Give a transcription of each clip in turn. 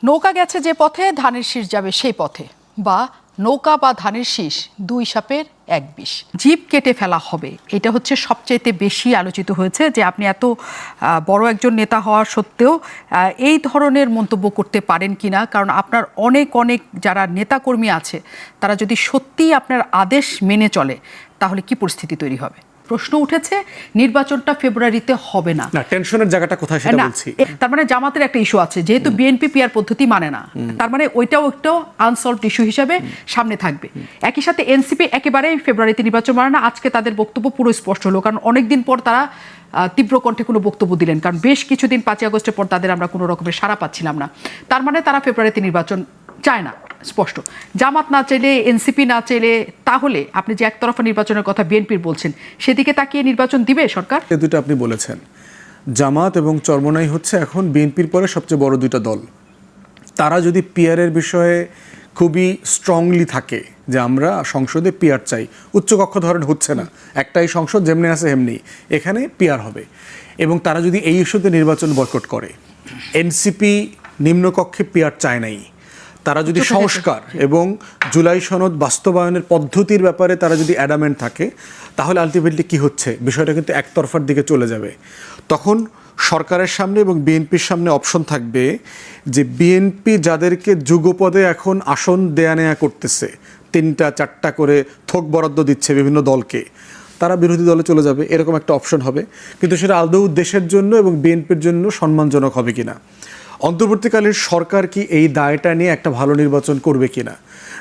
নৌকা গেছে যে পথে ধানের শীষ যাবে সেই পথে, বা নৌকা বা ধানের শীষ দুই সাপের এক বিষ। জিভ কেটে ফেলা হবে, এটা হচ্ছে সবচেয়ে বেশি আলোচিত হয়েছে। যে আপনি এত বড় একজন নেতা হওয়া সত্ত্বেও এই ধরনের মন্তব্য করতে পারেন কিনা, কারণ আপনার অনেক যারা নেতাকর্মী আছে তারা যদি সত্যিই আপনার আদেশ মেনে চলে তাহলে কি পরিস্থিতি তৈরি হবে। প্রশ্ন উঠেছে নির্বাচনটা ফেব্রুয়ারিতে হবে না, টেনশনের জায়গাটা কোথায় সেটা বলছি। তার মানে জামাতের একটা ইস্যু আছে, যেহেতু বিএনপি পিআর পদ্ধতি মানে না, তার মানে ওইটাও একটা আনসলভড ইস্যু হিসেবে সামনে থাকবে। একই সাথে এনসিপি একেবারেই ফেব্রুয়ারিতে নির্বাচন মানে না। আজকে তাদের বক্তব্য পুরো স্পষ্ট হলো, কারণ অনেকদিন পর তারা তীব্র কণ্ঠে কোনো বক্তব্য দিলেন, কারণ বেশ কিছুদিন 5ই আগস্টের পর তাদের আমরা কোনো রকমের সাড়া পাচ্ছিলাম না। তার মানে তারা ফেব্রুয়ারিতে নির্বাচন চায় না, স্পষ্ট। জামাত না চাইলে, এনসিপি না চাইলে, তাহলে আপনি যে একতরফা নির্বাচনের কথা বিএনপির বলছেন, সেদিকে তাকিয়ে নির্বাচন দিবে সরকার? এই দুটো আপনি বলেছেন, জামাত এবং চরমোনাই হচ্ছে এখন বিএনপির পরে সবচেয়ে বড় দুইটা দল। তারা যদি পিআরের বিষয়ে খুবই স্ট্রংলি থাকে যে আমরা সংসদে পিআর চাই, উচ্চকক্ষ ধরেন হচ্ছে না, একটাই সংসদ যেমনি আছে এমনি, এখানে পিআর হবে, এবং তারা যদি এই ইস্যুতে নির্বাচন বয়কট করে, এনসিপি নিম্নকক্ষে পিআর চায় নাই, তারা যদি সংস্কার এবং জুলাই সনদ বাস্তবায়নের পদ্ধতির ব্যাপারে তারা যদি অ্যাডামেন্ট থাকে, তাহলে আলটিমেটলি কি হচ্ছে, বিষয়টা কিন্তু একতরফার দিকে চলে যাবে। তখন সরকারের সামনে এবং বিএনপির সামনে অপশন থাকবে যে বিএনপি যাদেরকে যুগপদে এখন আসন দেয়া নেয়া করতেছে, 3টা 4টা করে থোক বরাদ্দ দিচ্ছে বিভিন্ন দলকে, তারা বিরোধী দলে চলে যাবে, এরকম একটা অপশন হবে। কিন্তু সেটা আদৌ দেশের জন্য এবং বিএনপির জন্য সম্মানজনক হবে কিনা, অন্তর্বর্তীকালীন সরকার কি এই দায়টা নিয়ে একটা ভালো নির্বাচন করবে কিনা,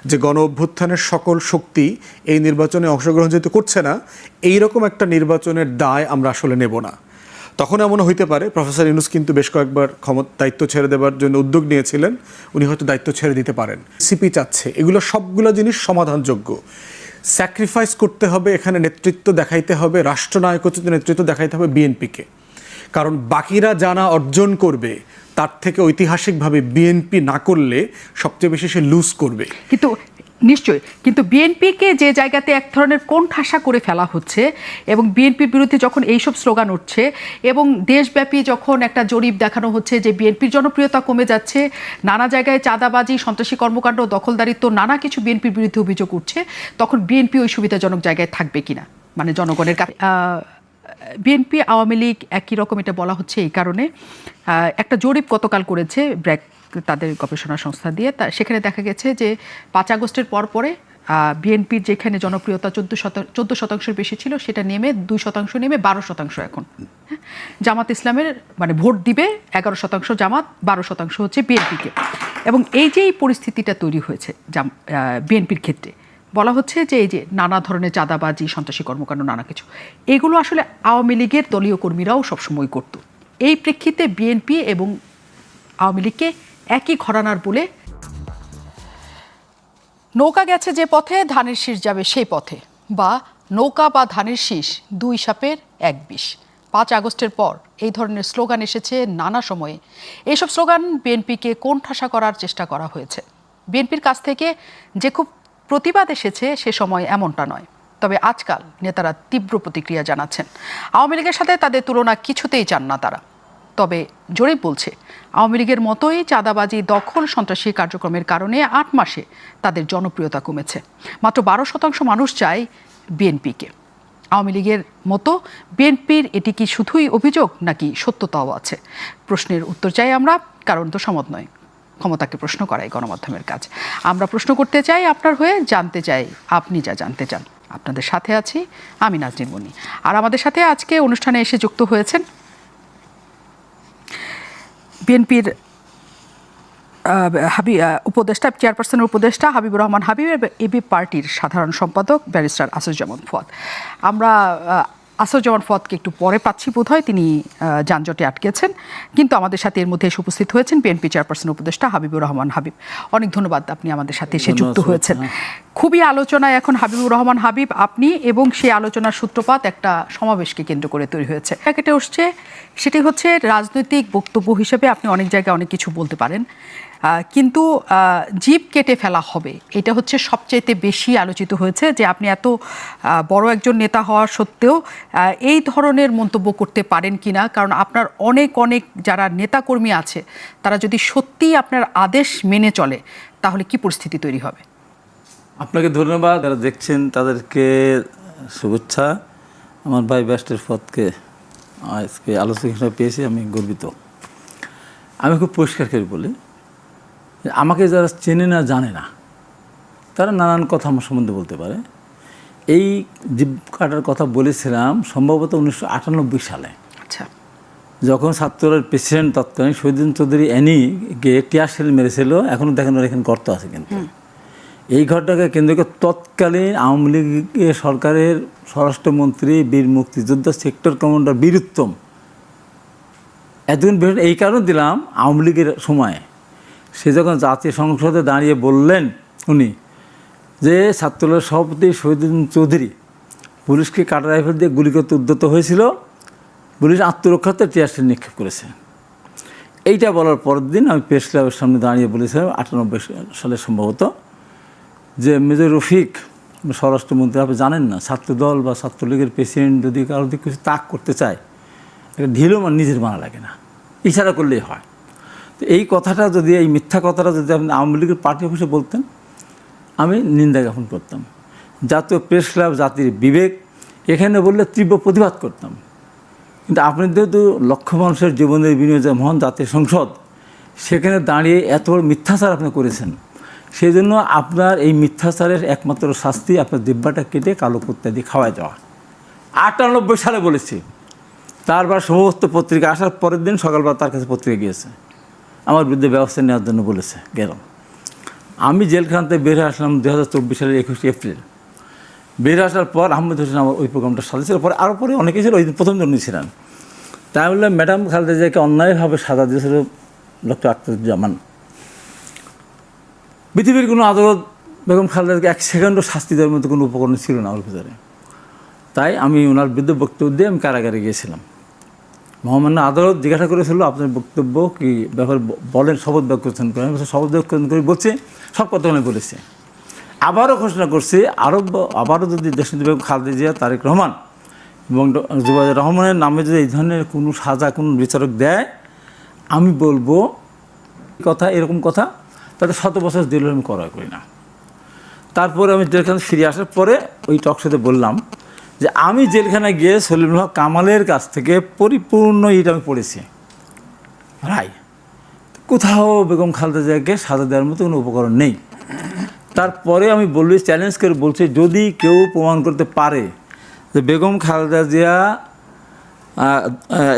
যে গণ অভ্যুত্থানের সকল শক্তি এই নির্বাচনে অংশগ্রহণ যেহেতু করছে না, এইরকম একটা নির্বাচনের দায় আমরা আসলে নেব না। তখন এমন হইতে পারে, প্রফেসর ইউনূস কিন্তু বেশ কয়েকবার দায়িত্ব ছেড়ে দেওয়ার জন্য উদ্যোগ নিয়েছিলেন, উনি হয়তো দায়িত্ব ছেড়ে দিতে পারেন। সিপি চাচ্ছে, এগুলো সবগুলো জিনিস সমাধানযোগ্য। স্যাক্রিফাইস করতে হবে, এখানে নেতৃত্ব দেখাইতে হবে, রাষ্ট্রনায়কোচিত নেতৃত্ব দেখাইতে হবে বিএনপিকে, কারণ বাকিরা জানা অর্জন করবে তার থেকে ঐতিহাসিকভাবে বিএনপি না করলে সবচেয়ে বেশি সে লুজ করবে। কিন্তু নিশ্চয়ই, কিন্তু বিএনপিকে যে জায়গাতে এক ধরনের কোণঠাসা করে ফেলা হচ্ছে, এবং বিএনপির বিরুদ্ধে যখন এইসব স্লোগান উঠছে, এবং দেশব্যাপী যখন একটা জরিপ দেখানো হচ্ছে যে বিএনপির জনপ্রিয়তা কমে যাচ্ছে, নানা জায়গায় চাঁদাবাজি, সন্ত্রাসী কর্মকাণ্ড, দখলদারিত্ব, নানা কিছু বিএনপির বিরুদ্ধে অভিযোগ উঠছে, তখন বিএনপি ওই সুবিধাজনক জায়গায় থাকবে কিনা, মানে জনগণের কাছে। বিএনপি আওয়ামী লীগ একই রকম, এটা বলা হচ্ছে এই কারণে। একটা জরিপ গতকাল করেছে ব্র্যাক, তাদের গবেষণা সংস্থা দিয়ে, সেখানে দেখা গেছে যে 5 আগস্টের পরে বিএনপির যেখানে জনপ্রিয়তা 14% বেশি ছিল, সেটা নেমে 2% নেমে 12% এখন। জামাত ইসলামের মানে ভোট দিবে 11% জামাত, 12% হচ্ছে বিএনপিকে। এবং এই যে এই পরিস্থিতিটা তৈরি হয়েছে বিএনপির ক্ষেত্রে, বলা হচ্ছে যে এই যে নানা ধরনের চাঁদাবাজি, সন্ত্রাসী কর্মকাণ্ড, নানা কিছু, এগুলো আসলে আওয়ামী লীগের দলীয় কর্মীরাও সবসময় করত। এই প্রেক্ষিতে বিএনপি এবং আওয়ামী লীগকে একই ঘরানার বলে, নৌকা গেছে যে পথে ধানের শীষ যাবে সেই পথে, বা নৌকা বা ধানের শীষ দুই সাপের এক বিষ। 5 আগস্টের পর এই ধরনের স্লোগান এসেছে নানা সময়ে। এইসব স্লোগান বিএনপিকে কোণঠাসা করার চেষ্টা করা হয়েছে। বিএনপির কাছ থেকে যে খুব প্রতিবাদ এসেছে সে সময় এমনটা নয়, তবে আজকাল নেতারা তীব্র প্রতিক্রিয়া জানাচ্ছেন। আওয়ামী লীগের সাথে তাদের তুলনা কিছুতেই চান না তারা। তবে জরিপ বলছে আওয়ামী লীগের মতোই চাঁদাবাজি, দখল, সন্ত্রাসী কার্যক্রমের কারণে 8 মাসে তাদের জনপ্রিয়তা কমেছে। মাত্র 12% মানুষ চায় বিএনপিকে। আওয়ামী লীগের মতো বিএনপির এটি কি শুধুই অভিযোগ, নাকি সত্যতাও আছে? প্রশ্নের উত্তর চাই আমরা, কারণ তো সমত নয়, ক্ষমতাকে প্রশ্ন করাই গণমাধ্যমের কাজ। আমরা প্রশ্ন করতে চাই আপনার হয়ে, জানতে চাই আপনি যা জানতে চান। আপনাদের সাথে আছি আমি নাজনীন মনি, আর আমাদের সাথে আজকে অনুষ্ঠানে এসে যুক্ত হয়েছেন বিএনপির উপদেষ্টা, চেয়ারপারসনের উপদেষ্টা হাবিবুর রহমান হাবিব, এবি পার্টির সাধারণ সম্পাদক ব্যারিস্টার আসিফুজ্জামান ফুয়াদ। আমরা আসিফুজ্জামান ফুয়াদকে একটু পরে পাচ্ছি বোধ হয়, তিনি যানজটে আটকেছেন, কিন্তু আমাদের সাথে এর মধ্যে এসে উপস্থিত হয়েছেন বিএনপি চেয়ারপারসন উপদেষ্টা হাবিবুর রহমান হাবিব। অনেক ধন্যবাদ, আপনি আমাদের সাথে এসে যুক্ত হয়েছেন। খুবই আলোচনায় এখন হাবিবুর রহমান হাবিব আপনি, এবং সেই আলোচনার সূত্রপাত একটা সমাবেশকে কেন্দ্র করে তৈরি হয়েছে। প্যাকেটে উঠছে, সেটি হচ্ছে রাজনৈতিক বক্তব্য হিসেবে আপনি অনেক জায়গায় অনেক কিছু বলতে পারেন। কিন্তু জিপ কেটে ফেলা হবে, এটা হচ্ছে সবচাইতে বেশি আলোচিত হয়েছে, যে আপনি এত বড় একজন নেতা হওয়া সত্ত্বেও এই ধরনের মন্তব্য করতে পারেন কিনা। কারণ আপনার অনেক অনেক যারা নেতাকর্মী আছে তারা যদি সত্যিই আপনার আদেশ মেনে চলে তাহলে কি পরিস্থিতি তৈরি হবে? আপনাকে ধন্যবাদ, যারা দেখছেন তাদেরকে শুভেচ্ছা। আমার ভাই ব্যারিস্টার পদকে আজকে আলোচনা হিসেবে পেয়েছি, আমি গর্বিত। আমি খুব পরিষ্কার করে বলি, আমাকে যারা চেনে না জানে না তারা নানান কথা আমার সম্বন্ধে বলতে পারে। এই জিভ কাটার কথা বলেছিলাম সম্ভবত 1998 সালে, আচ্ছা, যখন ছাত্রদের প্রেসিডেন্ট তৎকালীন শহীদুদ্দিন চৌধুরী অ্যানিকে টিয়ার সেল মেরেছিল। এখনও দেখেন ওর এখানে গর্ত আছে। কিন্তু এই ঘটনাকে কেন্দ্র করে তৎকালীন আওয়ামী লীগের সরকারের স্বরাষ্ট্রমন্ত্রী বীর মুক্তিযোদ্ধা সেক্টর কমান্ডার বীর উত্তম, এতদিন এই কারণে দিলাম, আওয়ামী লীগের সময় সে যখন জাতীয় সংসদে দাঁড়িয়ে বললেন উনি যে ছাত্রলীগের সভাপতি শহীদুদ্দিন চৌধুরী পুলিশকে কাটা রাইফেল দিয়ে গুলি করতে উদ্যত হয়েছিল, পুলিশ আত্মরক্ষার্থে টিয়ার সেল নিক্ষেপ করেছে। এইটা বলার পরের দিন আমি প্রেস ক্লাবের সামনে দাঁড়িয়ে বলেছিলাম 98 সালে সম্ভবত, যে মেজর রফিক স্বরাষ্ট্রমন্ত্রী, আপনি জানেন না ছাত্রদল বা ছাত্রলীগের প্রেসিডেন্ট যদি কারো দিকে কিছু তাক করতে চায়, একটা ঢিলও নিজের বানা লাগে না, ইশারা করলেই হয়। তো এই কথাটা যদি, এই মিথ্যা কথাটা যদি আপনি আওয়ামী লীগের পার্টি অফিসে বলতেন, আমি নিন্দা জ্ঞাপন করতাম। জাতীয় প্রেস ক্লাব, জাতির বিবেক, এখানে বললে তীব্র প্রতিবাদ করতাম। কিন্তু আপনি যেহেতু লক্ষ মানুষের জীবনের বিনিয়োগে মহান জাতীয় সংসদ, সেখানে দাঁড়িয়ে এত বড় মিথ্যাচার আপনি করেছেন, সেই জন্য আপনার এই মিথ্যাচারের একমাত্র শাস্তি আপনার দিব্যাটা কেটে কালো কুত্তা দিয়ে খাওয়াই দেওয়া। 98 সালে বলেছি। তারপর সমস্ত পত্রিকা আসার পরের দিন সকালবেলা তার কাছে পত্রিকা গিয়েছে, আমার বিরুদ্ধে ব্যবস্থা নেওয়ার জন্য বলেছে। গেলাম, আমি জেলখানাতে বের হয়ে আসলাম 2024 সালের 21 এপ্রিল। বের আসার পর আহমেদ হোসেন আমার ওই প্রোগ্রামটা সাজিয়েছিল, পরে আরও পরে অনেকেই ছিল, ওই দিন প্রথম জন্যই ছিলেন। তাই বললাম, ম্যাডাম খালেদা জিয়াকে অন্যায়ভাবে সাজা দিয়েছিল ডক্টর আখতারুজ্জামান। পৃথিবীর কোনো আদালত বেগম খালেদাকে 1 সেকেন্ডও শাস্তি দেওয়ার মতো কোনো উপকরণ ছিল না ওর ভিতরে। তাই আমি ওনার বিরুদ্ধে বক্তব্য দিয়ে আমি কারাগারে গিয়েছিলাম। মহামান্য আদালত জিজ্ঞাসা করেছিল আপনার বক্তব্য কি ব্যাপার বলেন, শপথ বাক্য উচ্চারণ করেন। শপথ বাক্য করে বলছে, সব কথা আমি বলেছে। আবারও ঘোষণা করছে আবারও যদি দেশনেত্রী বেগম খালেদা জিয়া, তারেক রহমান এবং জুবাইর রহমানের নামে যদি এই ধরনের কোনো সাজা কোনো বিচারক দেয়, আমি বলবো কথা, এরকম কথা তাদের 100 বছর জেল আমি করা করি না। তারপরে আমি জেলখানা ফিরে আসার পরে ওই টকশোতে বললাম যে আমি জেলখানায় গিয়ে সলিমুল হক কামালের কাছ থেকে পরিপূর্ণ এটা আমি পড়েছি রায়, কোথাও বেগম খালেদা জিয়াকে সাজা দেওয়ার মতো কোনো উপকরণ নেই। তারপরে আমি বলছি, চ্যালেঞ্জ করে বলছি, যদি কেউ প্রমাণ করতে পারে যে বেগম খালেদা জিয়া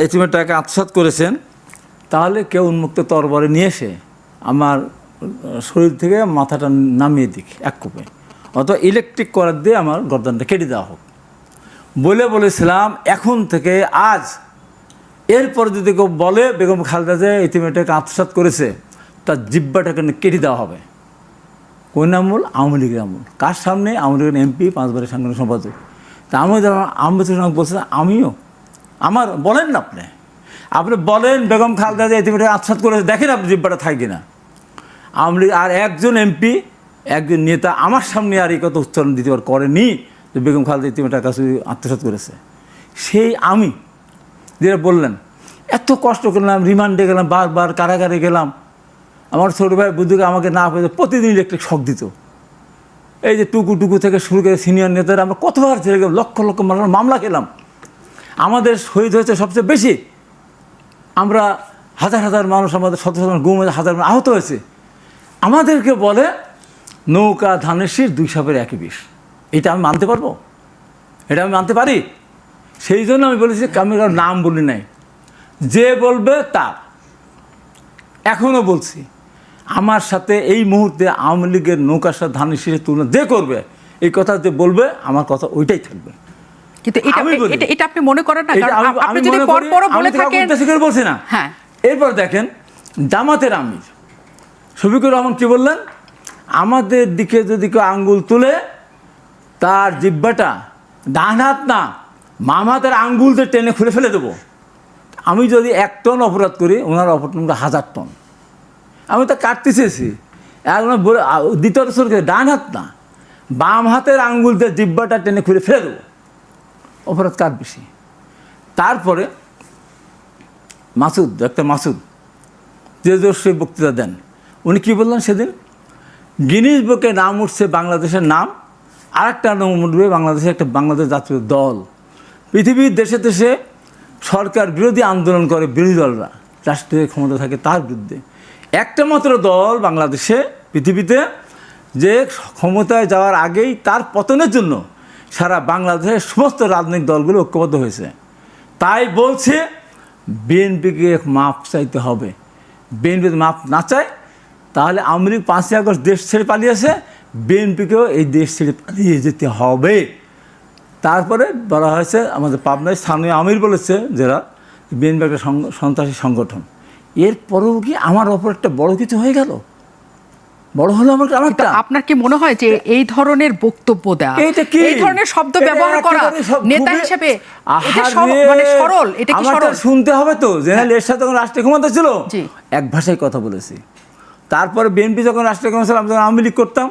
এতিমের টাকা আত্মসাৎ করেছেন, তাহলে কেউ উন্মুক্ত তরবারে নিয়ে এসে আমার শরীর থেকে মাথাটা নামিয়ে দিক এক কোপে, অথবা ইলেকট্রিক করার দিয়ে আমার গর্দানটা কেটে দেওয়া হোক বলেছিলাম। এখন থেকে আজ এরপর যদি কেউ বলে বেগম খালেদা জিয়া এতিমের টাকা আত্মসাৎ করেছে, তার জিব্বাটাকে কেটে দেওয়া হবে। কোন আমল? আওয়ামী লীগের আমল। কার সামনে? আওয়ামী লীগের এমপি, 5 বারের সাংগঠনিক সম্পাদক। তা আমি আহমেদ হোসেন বলছিলাম, আমিও আমার বলেন না, আপনি বলেন বেগম খালেদা জিয়া এতিমের টাকা আত্মসাৎ করেছে, দেখেন আপনি জিব্বাটা থাকবে না। আওয়ামী লীগ আর একজন এমপি, একজন নেতা আমার সামনে আর এই কথা উচ্চারণ দিতে করেনি যে বেগম খালেদা এতিমের টাকা আত্মসাৎ করেছে। সেই আমি যেটা বললেন, এত কষ্ট করলাম, রিমান্ডে গেলাম, বারবার কারাগারে গেলাম। আমার ছোটো ভাই বুদ্ধুকে আমাকে না পেয়ে প্রতিদিন ইলেকট্রিক শক দিত। এই যে টুকু থেকে শুরু করে সিনিয়র নেতারা আমরা কতবার ছেড়ে গেলাম, লক্ষ লক্ষ মামলা খেলাম। আমাদের শহীদ হয়েছে সবচেয়ে বেশি, আমরা হাজার হাজার মানুষ, আমাদের শত শত গুম হয়েছে, হাজার আহত হয়েছে। আমাদেরকে বলে নৌকা ধানের শীষ, 2 সাপের একই বিষ। এটা আমি মানতে পারবো? এটা আমি মানতে পারি? সেই জন্য আমি বলেছি, আমি কারোর নাম বলি নাই, যে বলবে তার। এখনও বলছি, আমার সাথে এই মুহূর্তে আওয়ামী লীগের নৌকার সাথে ধানের শীষের তুলনা যে করবে, এই কথা যে বলবে, আমার কথা ওইটাই থাকবে। কিন্তু এটা আপনি মনে করেন না? আপনি যদি পরপর বলে থাকেন, বলছি না। হ্যাঁ, এরপর দেখেন জামাতের আমির শফিকুর রহমান কি বললেন, আমাদের দিকে যদি কেউ আঙ্গুল তুলে তার জিব্বাটা ডান হাত না বাম হাতের আঙ্গুলতে টেনে খুলে ফেলে দেবো। আমি যদি 1 টন অপরাধ করি, ওনার অপরাধ 1000 টন। আমি তো কাটতে চেয়েছি, এখন দ্বিতীয় সরকার ডান হাত না, বাম হাতের আঙ্গুল দিয়ে জিব্বাটা টেনে খুলে ফেলে দেবো, অপরাধ কার বেশি? তারপরে ডাক্তার মাসুদ যে দর্শী বক্তৃতা দেন, উনি কী বললেন সেদিন, গিনিস বুকে নাম উঠছে বাংলাদেশের নাম, আর একটা নাম উঠবে বাংলাদেশের একটা বাংলাদেশ জাতীয় দল। পৃথিবীর দেশে দেশে সরকার বিরোধী আন্দোলন করে বিরোধী দলরা, রাষ্ট্রীয় ক্ষমতা থাকে তার বিরুদ্ধে। একটা মাত্র দল বাংলাদেশে পৃথিবীতে যে ক্ষমতায় যাওয়ার আগেই তার পতনের জন্য সারা বাংলাদেশের সমস্ত রাজনৈতিক দলগুলো ঐক্যবদ্ধ হয়েছে। তাই বলছে বিএনপিকে মাপ চাইতে হবে। বিএনপি মাপ না চায় তাহলে আওয়ামী লীগ 5ই আগস্ট দেশ ছেড়ে পালিয়েছে, বিএনপিকেও এই দেশ ছেড়ে পালিয়ে যেতে হবে। তারপরে বলা হয়েছে আমাদের পাবনায় স্থানীয় আমির বলেছে যারা বিএনপি একটা সন্ত্রাসী সংগঠন। এরপরেও কি আমার ওপর একটা বড় কিছু হয়ে গেল? বড় হলো আমারটা। আপনার কি মনে হয় যে এই ধরনের বক্তব্য দেওয়া, এই ধরনের শব্দ ব্যবহার করা নেতা হিসেবে মানে সরল? এটা কি সরল? শুনতে হবে তো। জেনারেল এরশাদ যখন রাষ্ট্রীয় ক্ষমতা ছিল এক ভাষায় কথা বলেছি। তারপরে বিএনপি যখন রাষ্ট্রীয় ক্ষমতা ছিল, আমি যখন আওয়ামী লীগ করতাম,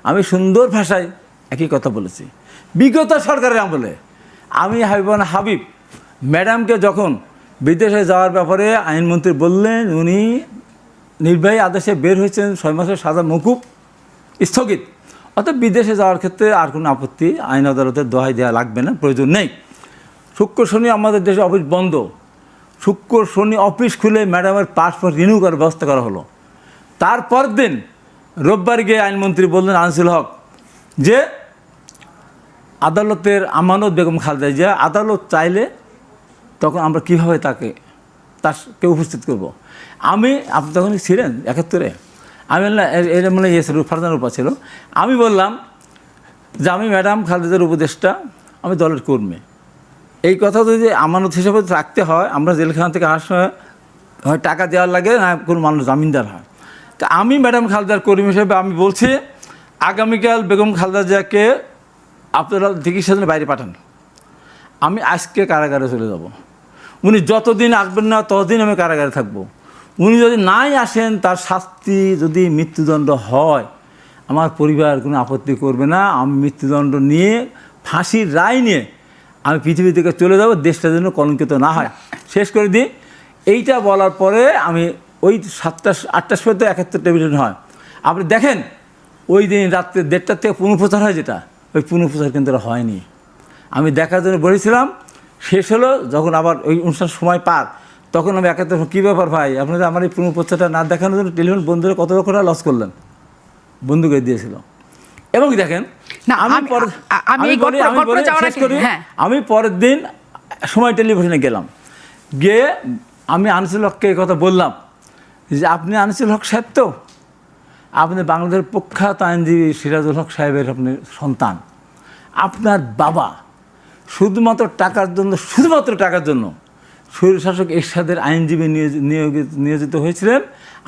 আমি সুন্দর ভাষায় একই কথা বলেছি। বিগত সরকারের আমলে আমি হাবিব ম্যাডামকে যখন বিদেশে যাওয়ার ব্যাপারে আইনমন্ত্রী বললেন, উনি নির্বাহী আদেশে বের হয়েছেন 6 মাসের সাজা মকুব স্থগিত, অর্থাৎ বিদেশে যাওয়ার ক্ষেত্রে আর কোনো আপত্তি আইন আদালতের দোহাই দেওয়া লাগবে না, প্রয়োজন নেই। শুক্র শনি আমাদের দেশে অফিস বন্ধ, শুক্র শনি অফিস খুলে ম্যাডামের পাসপোর্ট রিনিউ করার ব্যবস্থা করা হলো। তারপর দিন রোববার গিয়ে আইনমন্ত্রী বললেন আনিসুল হক যে আদালতের আমানত বেগম খালেদা জিয়া, আদালত চাইলে তখন আমরা কীভাবে তাকে উপস্থিত করব। আপনি তখন ছিলেন 71-এ, আমি বললাম এর মানে ফারজান রূপা ছিল, আমি বললাম যে আমি ম্যাডাম খালেদার উপদেষ্টা, আমি দলের কর্মী, এই কথা যদি আমানত হিসেবে রাখতে হয়, আমরা জেলখানা থেকে আসার সময় হয় টাকা দেওয়ার লাগে, না কোনো মানুষ জামিনদার হয়। তা আমি ম্যাডাম খালেদার কর্মী হিসেবে আমি বলছি আগামীকাল বেগম খালেদা জিয়াকে আপনারা চিকিৎসার জন্য বাইরে পাঠান, আমি আজকে কারাগারে চলে যাব। উনি যতদিন আসবেন না ততদিন আমি কারাগারে থাকব। উনি যদি নাই আসেন, তার শাস্তি যদি মৃত্যুদণ্ড হয়, আমার পরিবার কোনো আপত্তি করবে না। আমি মৃত্যুদণ্ড নিয়ে, ফাঁসির রায় নিয়ে আমি পৃথিবী থেকে চলে যাব, দেশটা যেন কলঙ্কিত না হয়। শেষ করে দিই, এইটা বলার পরে আমি ওই 7টা-8টার সময় তো 71 টেলিভিশন হয়, আপনি দেখেন ওই দিন রাত্রে 1:30 থেকে পুনঃপ্রচার হয়, যেটা ওই পুনঃপ্রচার কিন্তু হয়নি। আমি দেখার জন্য বলেছিলাম, শেষ হলো যখন আবার ওই অনুষ্ঠান সময় পার, তখন আমি 71 কী ব্যাপার ভাই, আপনারা আমার এই পুনঃপ্রচারটা না দেখানোর জন্য টেলিফোন বন্ধুরা কত লক্ষ টাকা লস করলেন, বন্ধু করে দিয়েছিল। এবং দেখেন আমি পরের দিন সময় টেলিভিশনে গেলাম, গিয়ে আমি আনিসুল হককে এই কথা বললাম যে আপনি আনিসুল হক সাহেব তো, আপনি বাংলাদেশের প্রখ্যাত আইনজীবী সিরাজুল হক সাহেবের আপনি সন্তান, আপনার বাবা শুধুমাত্র টাকার জন্য স্বৈরশাসক এরশাদের আইনজীবী নিয়োজিত হয়েছিলেন,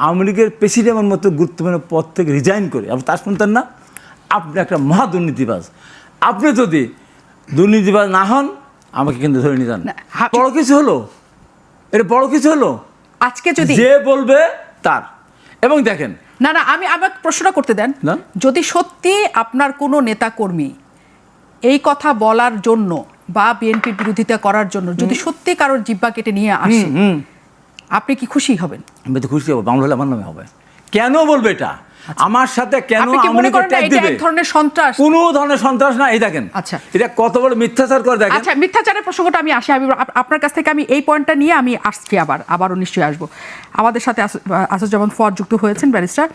আওয়ামী লীগের প্রেসিডেন্টের মতো গুরুত্বপূর্ণ পদ থেকে রিজাইন করে। আপনি তার শুনতেন না? আপনি একটা মহা দুর্নীতিবাজ। আপনি যদি দুর্নীতিবাজ না হন, আমাকে কিন্তু ধরে নিয়ে যান। বড় কিছু হলো, এটা বড় কিছু হলো আজকে যদি যে বলবে তার। এবং দেখেন আমি আমাকে প্রশ্নটা করতে দেন, যদি সত্যি আপনার কোনো নেতা কর্মী এই কথা বলার জন্য বা বিএনপির বিরোধিতা করার জন্য যদি সত্যি কারোর জিব্বা কেটে নিয়ে আসে, আপনি কি খুশি হবেন? আমি তো খুশি হব, বাংলা হলে আমার নামে হবে। কেন বলবে এটা আমার সাথে? কেন এক ধরনের সন্ত্রাস? কোনো ধরনের সন্ত্রাস না। এই দেখেন, আচ্ছা, এটা কত বড় মিথ্যাচার করে দেখেন। আচ্ছা, মিথ্যাচারের প্রসঙ্গটা আমি আসি, আপনার কাছ থেকে আমি এই পয়েন্টটা নিয়ে আমি আসছি, আবারও নিশ্চয়ই আসবো। আমাদের সাথে আসাদুজ্জামান ফুয়াদ যুক্ত হয়েছেন, ব্যারিস্টার,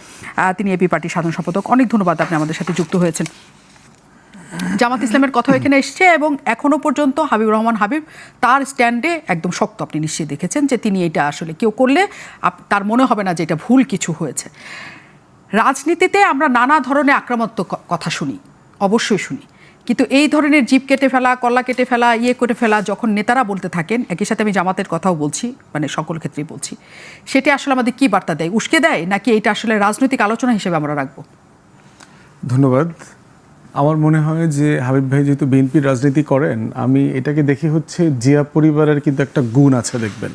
তিনি এবি পার্টির সাধারণ সম্পাদক। অনেক ধন্যবাদ, আপনি আমাদের সাথে যুক্ত হয়েছেন। জামাত ইসলামের কথা এখানে এসছে এবং এখনো পর্যন্ত হাবিবুর রহমান হাবিব তার স্ট্যান্ডে একদম শক্ত। আপনি নিশ্চয়ই দেখেছেন যে তিনি এটা আসলে কেউ করলে তার মনে হবে না যে এটা ভুল কিছু হয়েছে। রাজনীতিতে আমরা নানা ধরনের আক্রমণাত্মক কথা শুনি, অবশ্যই শুনি, কিন্তু এই ধরনের জিভ কেটে ফেলা, কল্লা কেটে ফেলা, করে ফেলা যখন নেতারা বলতে থাকেন, একই সাথে আমি জামাতের কথাও বলছি, মানে সকল ক্ষেত্রেই বলছি, সেটা আসলে আমাদের কি বার্তা দেয়? উস্কে দেয়, নাকি এটা আসলে রাজনৈতিক আলোচনা হিসেবে আমরা রাখবো? ধন্যবাদ। আমার মনে হয় যে হাবিব ভাই যেহেতু বিএনপির রাজনীতি করেন, আমি এটাকে দেখি হচ্ছে জিয়া পরিবারের কিন্তু একটা গুণ আছে, দেখবেন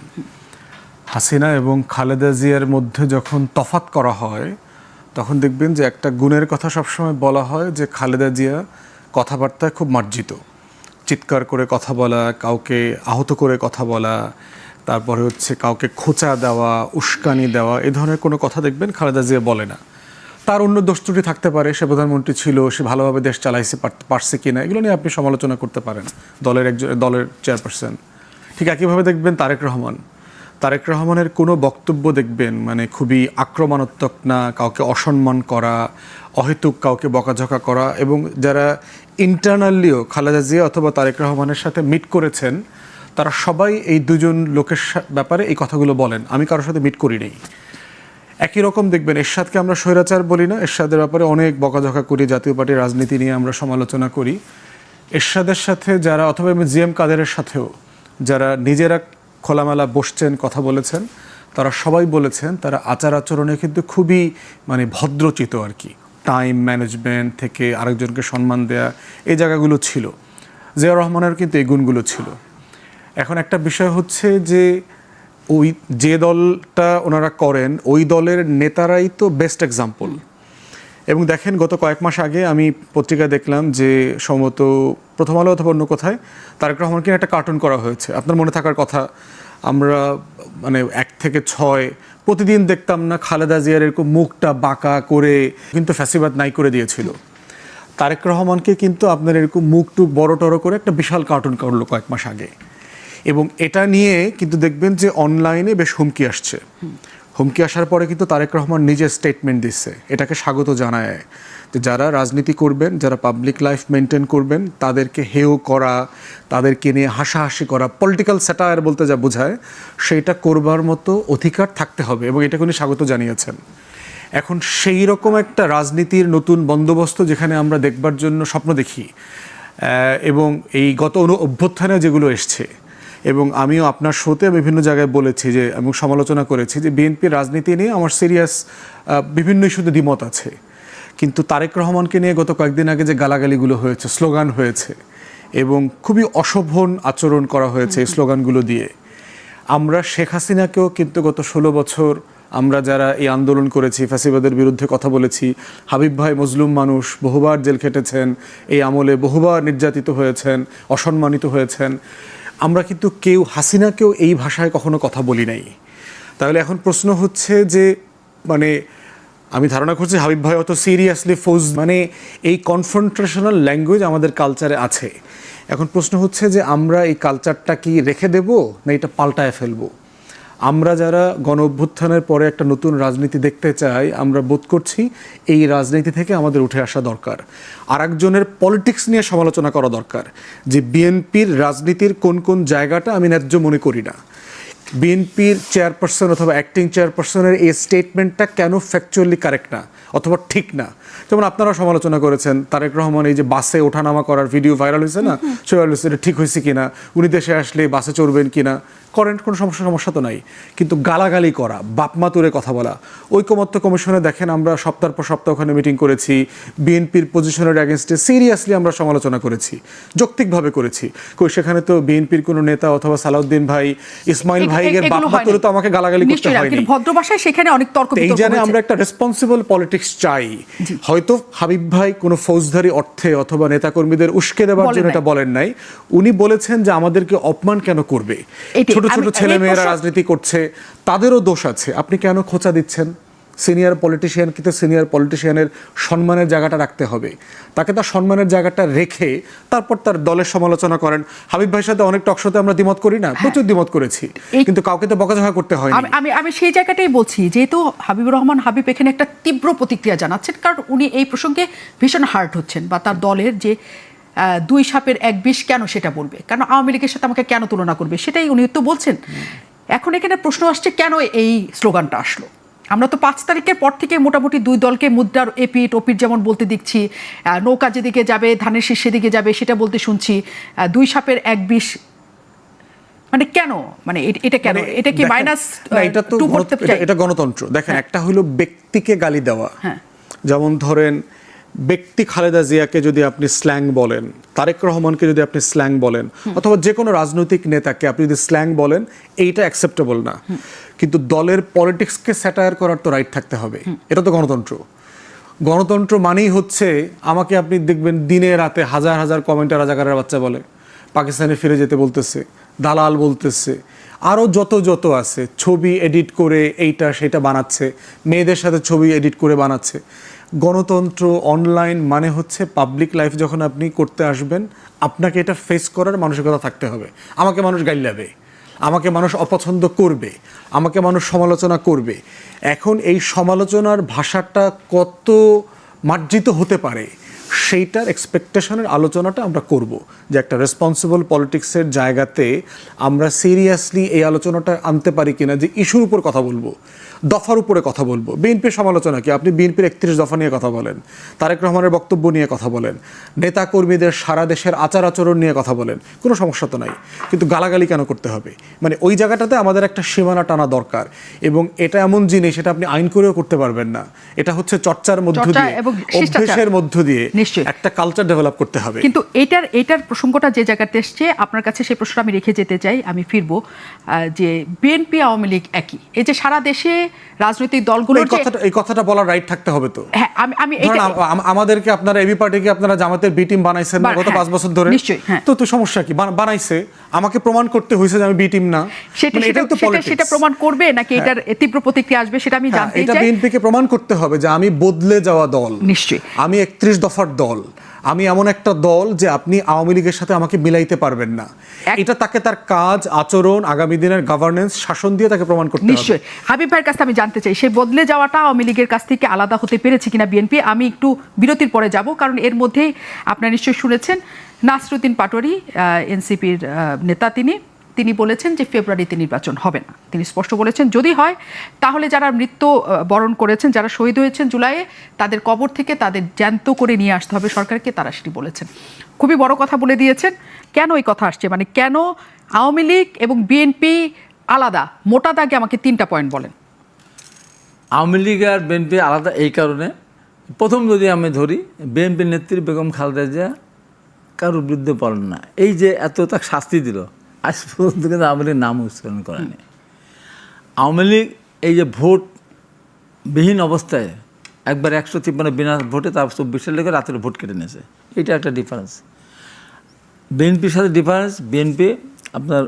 হাসিনা এবং খালেদা জিয়ার মধ্যে যখন তফাৎ করা হয় তখন দেখবেন যে একটা গুণের কথা সবসময় বলা হয় যে খালেদা জিয়া কথাবার্তায় খুব মার্জিত, চিৎকার করে কথা বলা, কাউকে আহত করে কথা বলা, তারপরে হচ্ছে কাউকে খোঁচা দেওয়া, উস্কানি দেওয়া, এই ধরনের কোনো কথা দেখবেন খালেদা জিয়া বলে না। তার অন্য দোষ ত্রুটি থাকতে পারে, সে প্রধানমন্ত্রী ছিল, সে ভালোভাবে দেশ চালাইছে পারছে কিনা, এগুলো নিয়ে আপনি সমালোচনা করতে পারেন, দলের চেয়ারপারসন। ঠিক একইভাবে দেখবেন তারেক রহমানের কোনো বক্তব্য দেখবেন মানে খুবই আক্রমণাত্মক না, কাউকে অসম্মান করা, অহেতুক কাউকে বকাঝকা করা, এবং যারা ইন্টারনালিও খালেদা জিয়া অথবা তারেক রহমানের সাথে মিট করেছেন তারা সবাই এই দুজন লোকের ব্যাপারে এই কথাগুলো বলেন। আমি কারোর সাথে মিট করি নেই। একই রকম দেখবেন এরশাদকে আমরা স্বৈরাচার বলি না, এরশাদের ব্যাপারে অনেক বকাঝকা করি, জাতীয় পার্টির রাজনীতি নিয়ে আমরা সমালোচনা করি। এরশাদের সাথে যারা, অথবা জিএম কাদেরের সাথেও যারা নিজেরা খোলামেলা বসছেন, কথা বলেছেন, তারা সবাই বলেছেন তারা আচার আচরণে কিন্তু খুবই মানে ভদ্রচিত আর কি। টাইম ম্যানেজমেন্ট থেকে আরেকজনকে সম্মান দেয়া, এই জায়গাগুলো ছিল। জিয়াউর রহমানের কিন্তু এই গুণগুলো ছিল। এখন একটা বিষয় হচ্ছে যে ওই যে দলটা ওনারা করেন ওই দলের নেতারাই তো বেস্ট এক্সাম্পল। এবং দেখেন গত কয়েক মাস আগে আমি পত্রিকায় দেখলাম যে সম্ভবত প্রথম আলো অথবা অন্য কোথায় তারেক রহমানকে একটা কার্টুন করা হয়েছে। আপনার মনে থাকার কথা, আমরা মানে 1 থেকে 6 প্রতিদিন দেখতাম না খালেদা জিয়ার এরকম মুখটা বাঁকা করে কিন্তু ফ্যাসিবাদ নাই করে দিয়েছিল। তারেক রহমানকে কিন্তু আপনার এরকম মুখটুক বড় টড়ো করে একটা বিশাল কার্টুন করলো কয়েক মাস আগে। এবং এটা নিয়ে কিন্তু দেখবেন যে অনলাইনে বেশ হুমকি আসছে। হুমকি আসার পরে কিন্তু তারেক রহমান নিজে স্টেটমেন্ট দিচ্ছে, এটাকে স্বাগত জানায় যে যারা রাজনীতি করবেন, যারা পাবলিক লাইফ মেনটেন করবেন, তাদেরকে হেয় করা, তাদেরকে নিয়ে হাসাহাসি করা, পলিটিক্যাল স্যাটায়ার বলতে যা বোঝায় সেইটা করবার মতো অধিকার থাকতে হবে, এবং এটাকে উনি স্বাগত জানিয়েছেন। এখন সেই রকম একটা রাজনীতির নতুন বন্দোবস্ত যেখানে আমরা দেখবার জন্য স্বপ্ন দেখি, এবং এই গত অভ্যুত্থানে যেগুলো এসছে, এবং আমিও আপনার শোতে বিভিন্ন জায়গায় বলেছি যে এবং সমালোচনা করেছি যে বিএনপির রাজনীতি নিয়ে আমার সিরিয়াস বিভিন্ন ইস্যুতে দ্বিমত আছে, কিন্তু তারেক রহমানকে নিয়ে গত কয়েকদিন আগে যে গালাগালিগুলো হয়েছে, স্লোগান হয়েছে, এবং খুবই অশোভন আচরণ করা হয়েছে এই স্লোগানগুলো দিয়ে। আমরা শেখ হাসিনাকেও কিন্তু গত 16 বছর আমরা যারা এই আন্দোলন করেছি, ফ্যাসিবাদের বিরুদ্ধে কথা বলেছি, হাবিব ভাই মজলুম মানুষ, বহুবার জেল খেটেছেন, এই আমলে বহুবার নির্যাতিত হয়েছেন, অসম্মানিত হয়েছেন, আমরা কিন্তু কেউ হাসিনাকেও এই ভাষায় কখনো কথা বলি নাই। তাহলে এখন প্রশ্ন হচ্ছে যে মানে আমি ধারণা করছি হাবিব ভাই অত সিরিয়াসলি মানে এই কনফ্রন্টেশনাল ল্যাঙ্গুয়েজ আমাদের কালচারে আছে। এখন প্রশ্ন হচ্ছে যে আমরা এই কালচারটা কি রেখে দেব না এটা পাল্টায় ফেলবো? আমরা যারা গণ অভ্যুত্থানের পরে একটা নতুন রাজনীতি দেখতে চাই, আমরা বোধ করছি এই রাজনীতি থেকে আমাদের উঠে আসা দরকার। আর একজনের পলিটিক্স নিয়ে সমালোচনা করা দরকার যে বিএনপির রাজনীতির কোন কোন জায়গাটা আমি ন্যায্য মনে করি না, বিএনপির চেয়ারপারসন অথবা অ্যাক্টিং চেয়ারপারসনের এই স্টেটমেন্টটা কেন ফ্যাকচুয়ালি কারেক্ট না অথবা ঠিক না। যেমন আপনারা সমালোচনা করেছেন তারেক রহমান এই যে বাসে ওঠানামা করার ভিডিও ভাইরাল হয়েছে না, সে এটা ঠিক হয়েছে কিনা, উনি দেশে আসলে বাসে চড়বেন কিনা, করেন, কোনো সমস্যা তো নাই। কিন্তু গালাগালি করা, বাপমা তুলে কথা বলা, ঐকমত্য কমিশনে দেখেন আমরা সপ্তাহের পর সপ্তাহ ওখানে মিটিং করেছি, বিএনপির পজিশনের অ্যাগেনস্টে সিরিয়াসলি আমরা সমালোচনা করেছি, যৌক্তিকভাবে করেছি। কই সেখানে তো বিএনপির কোনো নেতা অথবা সালাউদ্দিন ভাই, ইসমাইল ভাইয়ের বাপমা তুলে তো আমাকে গালাগালি করতে হয়নি। ভদ্র ভাষায় সেখানে অনেক তর্ক বিতর্ক এই জানে আমরা একটা রেসপন্সিবল পলিটিক্স চাই। হয়তো হাবিব ভাই কোনো ফৌজদারি অর্থে অথবা নেতাকর্মীদের উস্কে দেওয়ার জন্য এটা বলেন নাই, উনি বলেছেন যে আমাদেরকে অপমান কেন করবে, ছোট ছোট ছেলেমেয়েরা রাজনীতি করছে, তাদেরও দোষ আছে, আপনি কেন খোঁচা দিচ্ছেন? সিনিয়র পলিটিশিয়ানকে তো সিনিয়র পলিটিশিয়ানের সম্মানের জায়গাটা রাখতে হবে, তাকে তার সম্মানের জায়গাটা রেখে তারপর তার দলের সমালোচনা করেন। হাবিব ভাইয়ের সাথে অনেক টকশোতে আমরা দ্বিমত করি না, প্রচুর দ্বিমত করেছি, কিন্তু কাউকে তো বকাঝকা করতে হয় না। আমি সেই জায়গাটাই বলছি, যেহেতু হাবিবুর রহমান হাবিব এখানে একটা তীব্র প্রতিক্রিয়া জানাচ্ছেন, কারণ উনি এই প্রসঙ্গে ভীষণ হার্ট হচ্ছেন, বা তার দলের যে 2 সাপের 1 বিষ কেন সেটা বলবে, কেন আওয়ামী লীগের সাথে আমাকে কেন তুলনা করবে, সেটাই উনি তো বলছেন। এখন এখানে প্রশ্ন আসছে কেন এই স্লোগানটা আসলো। আমরা তো 5 তারিখের পর থেকে মোটামুটি 2 দলকে মুদ্রার এপিট ওপিট যেমন বলতে দেখছি, নৌকা যেদিকে যাবে ধানের শীষ সেদিকে যাবে সেটা বলতে শুনছি, 2 সাপের 1 বিষ, মানে কেন, মানে এটা কেন, এটা কি মাইনাস? এটা গণতন্ত্র। দেখেন, একটা হলো ব্যক্তিকে গালি দেওয়া, যেমন ধরেন ব্যক্তি খালেদা জিয়াকে যদি আপনি স্ল্যাং বলেন, তারেক রহমানকে যদি আপনি স্ল্যাং বলেন, অথবা যে কোনো রাজনৈতিক নেতাকে আপনি যদি স্ল্যাং বলেন, এইটা অ্যাকসেপ্টেবল না। কিন্তু দলের পলিটিক্সকে স্যাটায়ার করার তো রাইট থাকতে হবে। এটা তো গণতন্ত্র। গণতন্ত্র মানেই হচ্ছে আমাকে আপনি দেখবেন দিনে রাতে হাজার হাজার কমেন্টে রাজাকারের বাচ্চা বলে, পাকিস্তানে ফিরে যেতে বলতেছে, দালাল বলতেছে, আরও যত যত আছে, ছবি এডিট করে এইটা সেটা বানাচ্ছে, মেয়েদের সাথে ছবি এডিট করে বানাচ্ছে। গণতন্ত্র অনলাইন মানে হচ্ছে পাবলিক লাইফ যখন আপনি করতে আসবেন আপনাকে এটা ফেস করার মানসিকতা থাকতে হবে। আমাকে মানুষ গাইলাবে, আমাকে মানুষ অপছন্দ করবে, আমাকে মানুষ সমালোচনা করবে। এখন এই সমালোচনার ভাষাটা কত মার্জিত হতে পারে সেইটার এক্সপেকটেশনের আলোচনাটা আমরা করব, যে একটা রেসপন্সিবল পলিটিক্সের জায়গাতে আমরা সিরিয়াসলি এই আলোচনাটা আনতে পারি কিনা, যে ইস্যুর উপর কথা বলবো, দফার উপরে কথা বলবো। বিএনপির সমালোচনা কি? আপনি বিএনপির 31 দফা নিয়ে কথা বলেন, তারেক রহমানের বক্তব্য নিয়ে কথা বলেন, নেতাকর্মীদের সারা দেশের আচার আচরণ নিয়ে কথা বলেন, কোনো সমস্যা তো নাই। কিন্তু গালাগালি কেন করতে হবে? মানে ওই জায়গাটাতে আমাদের একটা সীমানা টানা দরকার। এবং এটা এমন জিনিস, এটা আপনি আইন করেও করতে পারবেন না। এটা হচ্ছে চর্চার মধ্য দিয়ে, অভ্যেসের মধ্য দিয়ে একটা কালচার ডেভেলপ করতে হবে। কিন্তু এটার প্রসঙ্গটা যে জায়গাতে এসছে, আপনার কাছে সেই প্রশ্নটা আমি রেখে যেতে চাই। আমি ফিরবো যে বিএনপি আওয়ামী লীগ একই, এই যে সারা দেশে রাজনৈতিক দলগুলো, এই কথাটা বলার রাইট থাকতে হবে তো। হ্যাঁ, আমি আমাদেরকে আপনারা এবি পার্টিকে আপনারা জামাতের বি টিম বানাইছেন না গত 5 বছর ধরে? নিশ্চয়ই। তো সমস্যা কি? বানাইছে, আমাকে প্রমাণ করতে হয়েছে যে আমি বি টিম না। সেটা প্রমাণ করবে নাকি এটার তীব্র প্রতিক্রিয়া আসবে সেটা আমি জানতে চাই। এটা বিএনপিকে প্রমাণ করতে হবে যে আমি বদলে যাওয়া দল, নিশ্চয়ই আমি 31 দফার দল, আমি এমন একটা দল যে আপনি আওয়ামী লীগের সাথে আমাকে মিলাইতে পারবেন না। এটা তাকে তার কাজ, আচরণ, আগামী দিনের গভর্নেন্স, শাসন দিয়ে তাকে প্রমাণ করতে হবে। নিশ্চয়ই। হাবিব ভাইয়ের কাছে আমি জানতে চাই, সেই বদলে যাওয়াটা আওয়ামী লীগের কাছ থেকে আলাদা হতে পেরেছে কিনা বিএনপি। আমি একটু বিরতির পরে যাব, কারণ এর মধ্যেই আপনারা নিশ্চয়ই শুনেছেন নাসরুদ্দিন পাটোয়ারি, এনসিপির নেতা, তিনি বলেছেন যে ফেব্রুয়ারিতে নির্বাচন হবে না। তিনি স্পষ্ট বলেছেন যদি হয় তাহলে যারা মৃত্যু বরণ করেছেন, যারা শহীদ হয়েছেন জুলাইয়ে, তাদের কবর থেকে তাদের জ্যান্ত করে নিয়ে আসতে হবে সরকারকে, তারা সেটি বলেছেন। খুবই বড় কথা বলে দিয়েছেন। কেন এই কথা আসছে, মানে কেন আওয়ামী লীগ এবং বিএনপি আলাদা? মোটা দাগে আমাকে 3টা পয়েন্ট বলেন। আওয়ামী লীগ আর বিএনপি আলাদা এই কারণে, প্রথম যদি আমি ধরি, বিএনপির নেত্রী বেগম খালেদা জিয়া কারোর বিরুদ্ধে বলেন না। এই যে এত তাকে শাস্তি দিল, আজ পর্যন্ত কিন্তু আওয়ামী লীগ নাম উচ্চারণ করেনি। আওয়ামী লীগ এই যে ভোট বিহীন অবস্থায় একবার 153 বিনা ভোটে, তার 24 সালে রাতের ভোট কেটে নিয়েছে। এটা একটা ডিফারেন্স। বিএনপির সাথে ডিফারেন্স, বিএনপি আপনার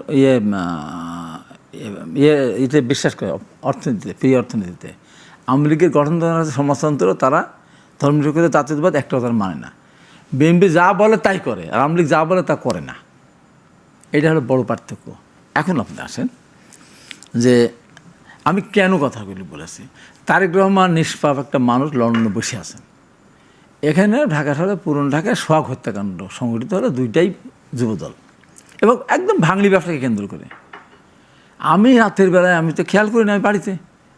এতে বিশ্বাস করে অর্থনীতিতে, ফ্রি অর্থনীতিতে। আওয়ামী লীগের গঠনতন্ত্র আছে সমাজতন্ত্র, তারা ধর্মনিরপেক্ষ জাতীয়তাবাদ একটাও তারা মানে না। বিএনপি যা বলে তাই করে, আর আওয়ামী লীগ যা বলে তা করে না। এটা হলো বড় পার্থক্য। এখন আপনি আসেন যে আমি কেন কথাগুলি বলেছি। তারেক রহমান নিষ্পাপ একটা মানুষ, লন্ডনে বসে আছেন। এখানে ঢাকা শহরে, পুরনো ঢাকায় সোহাগ হত্যাকাণ্ড সংঘটিত হলো, দুইটাই যুবদল এবং একদম ভাঙড়ি ব্যবসাকে কেন্দ্র করে। আমি রাতের বেলায়, আমি তো খেয়াল করি না, আমি বাড়িতে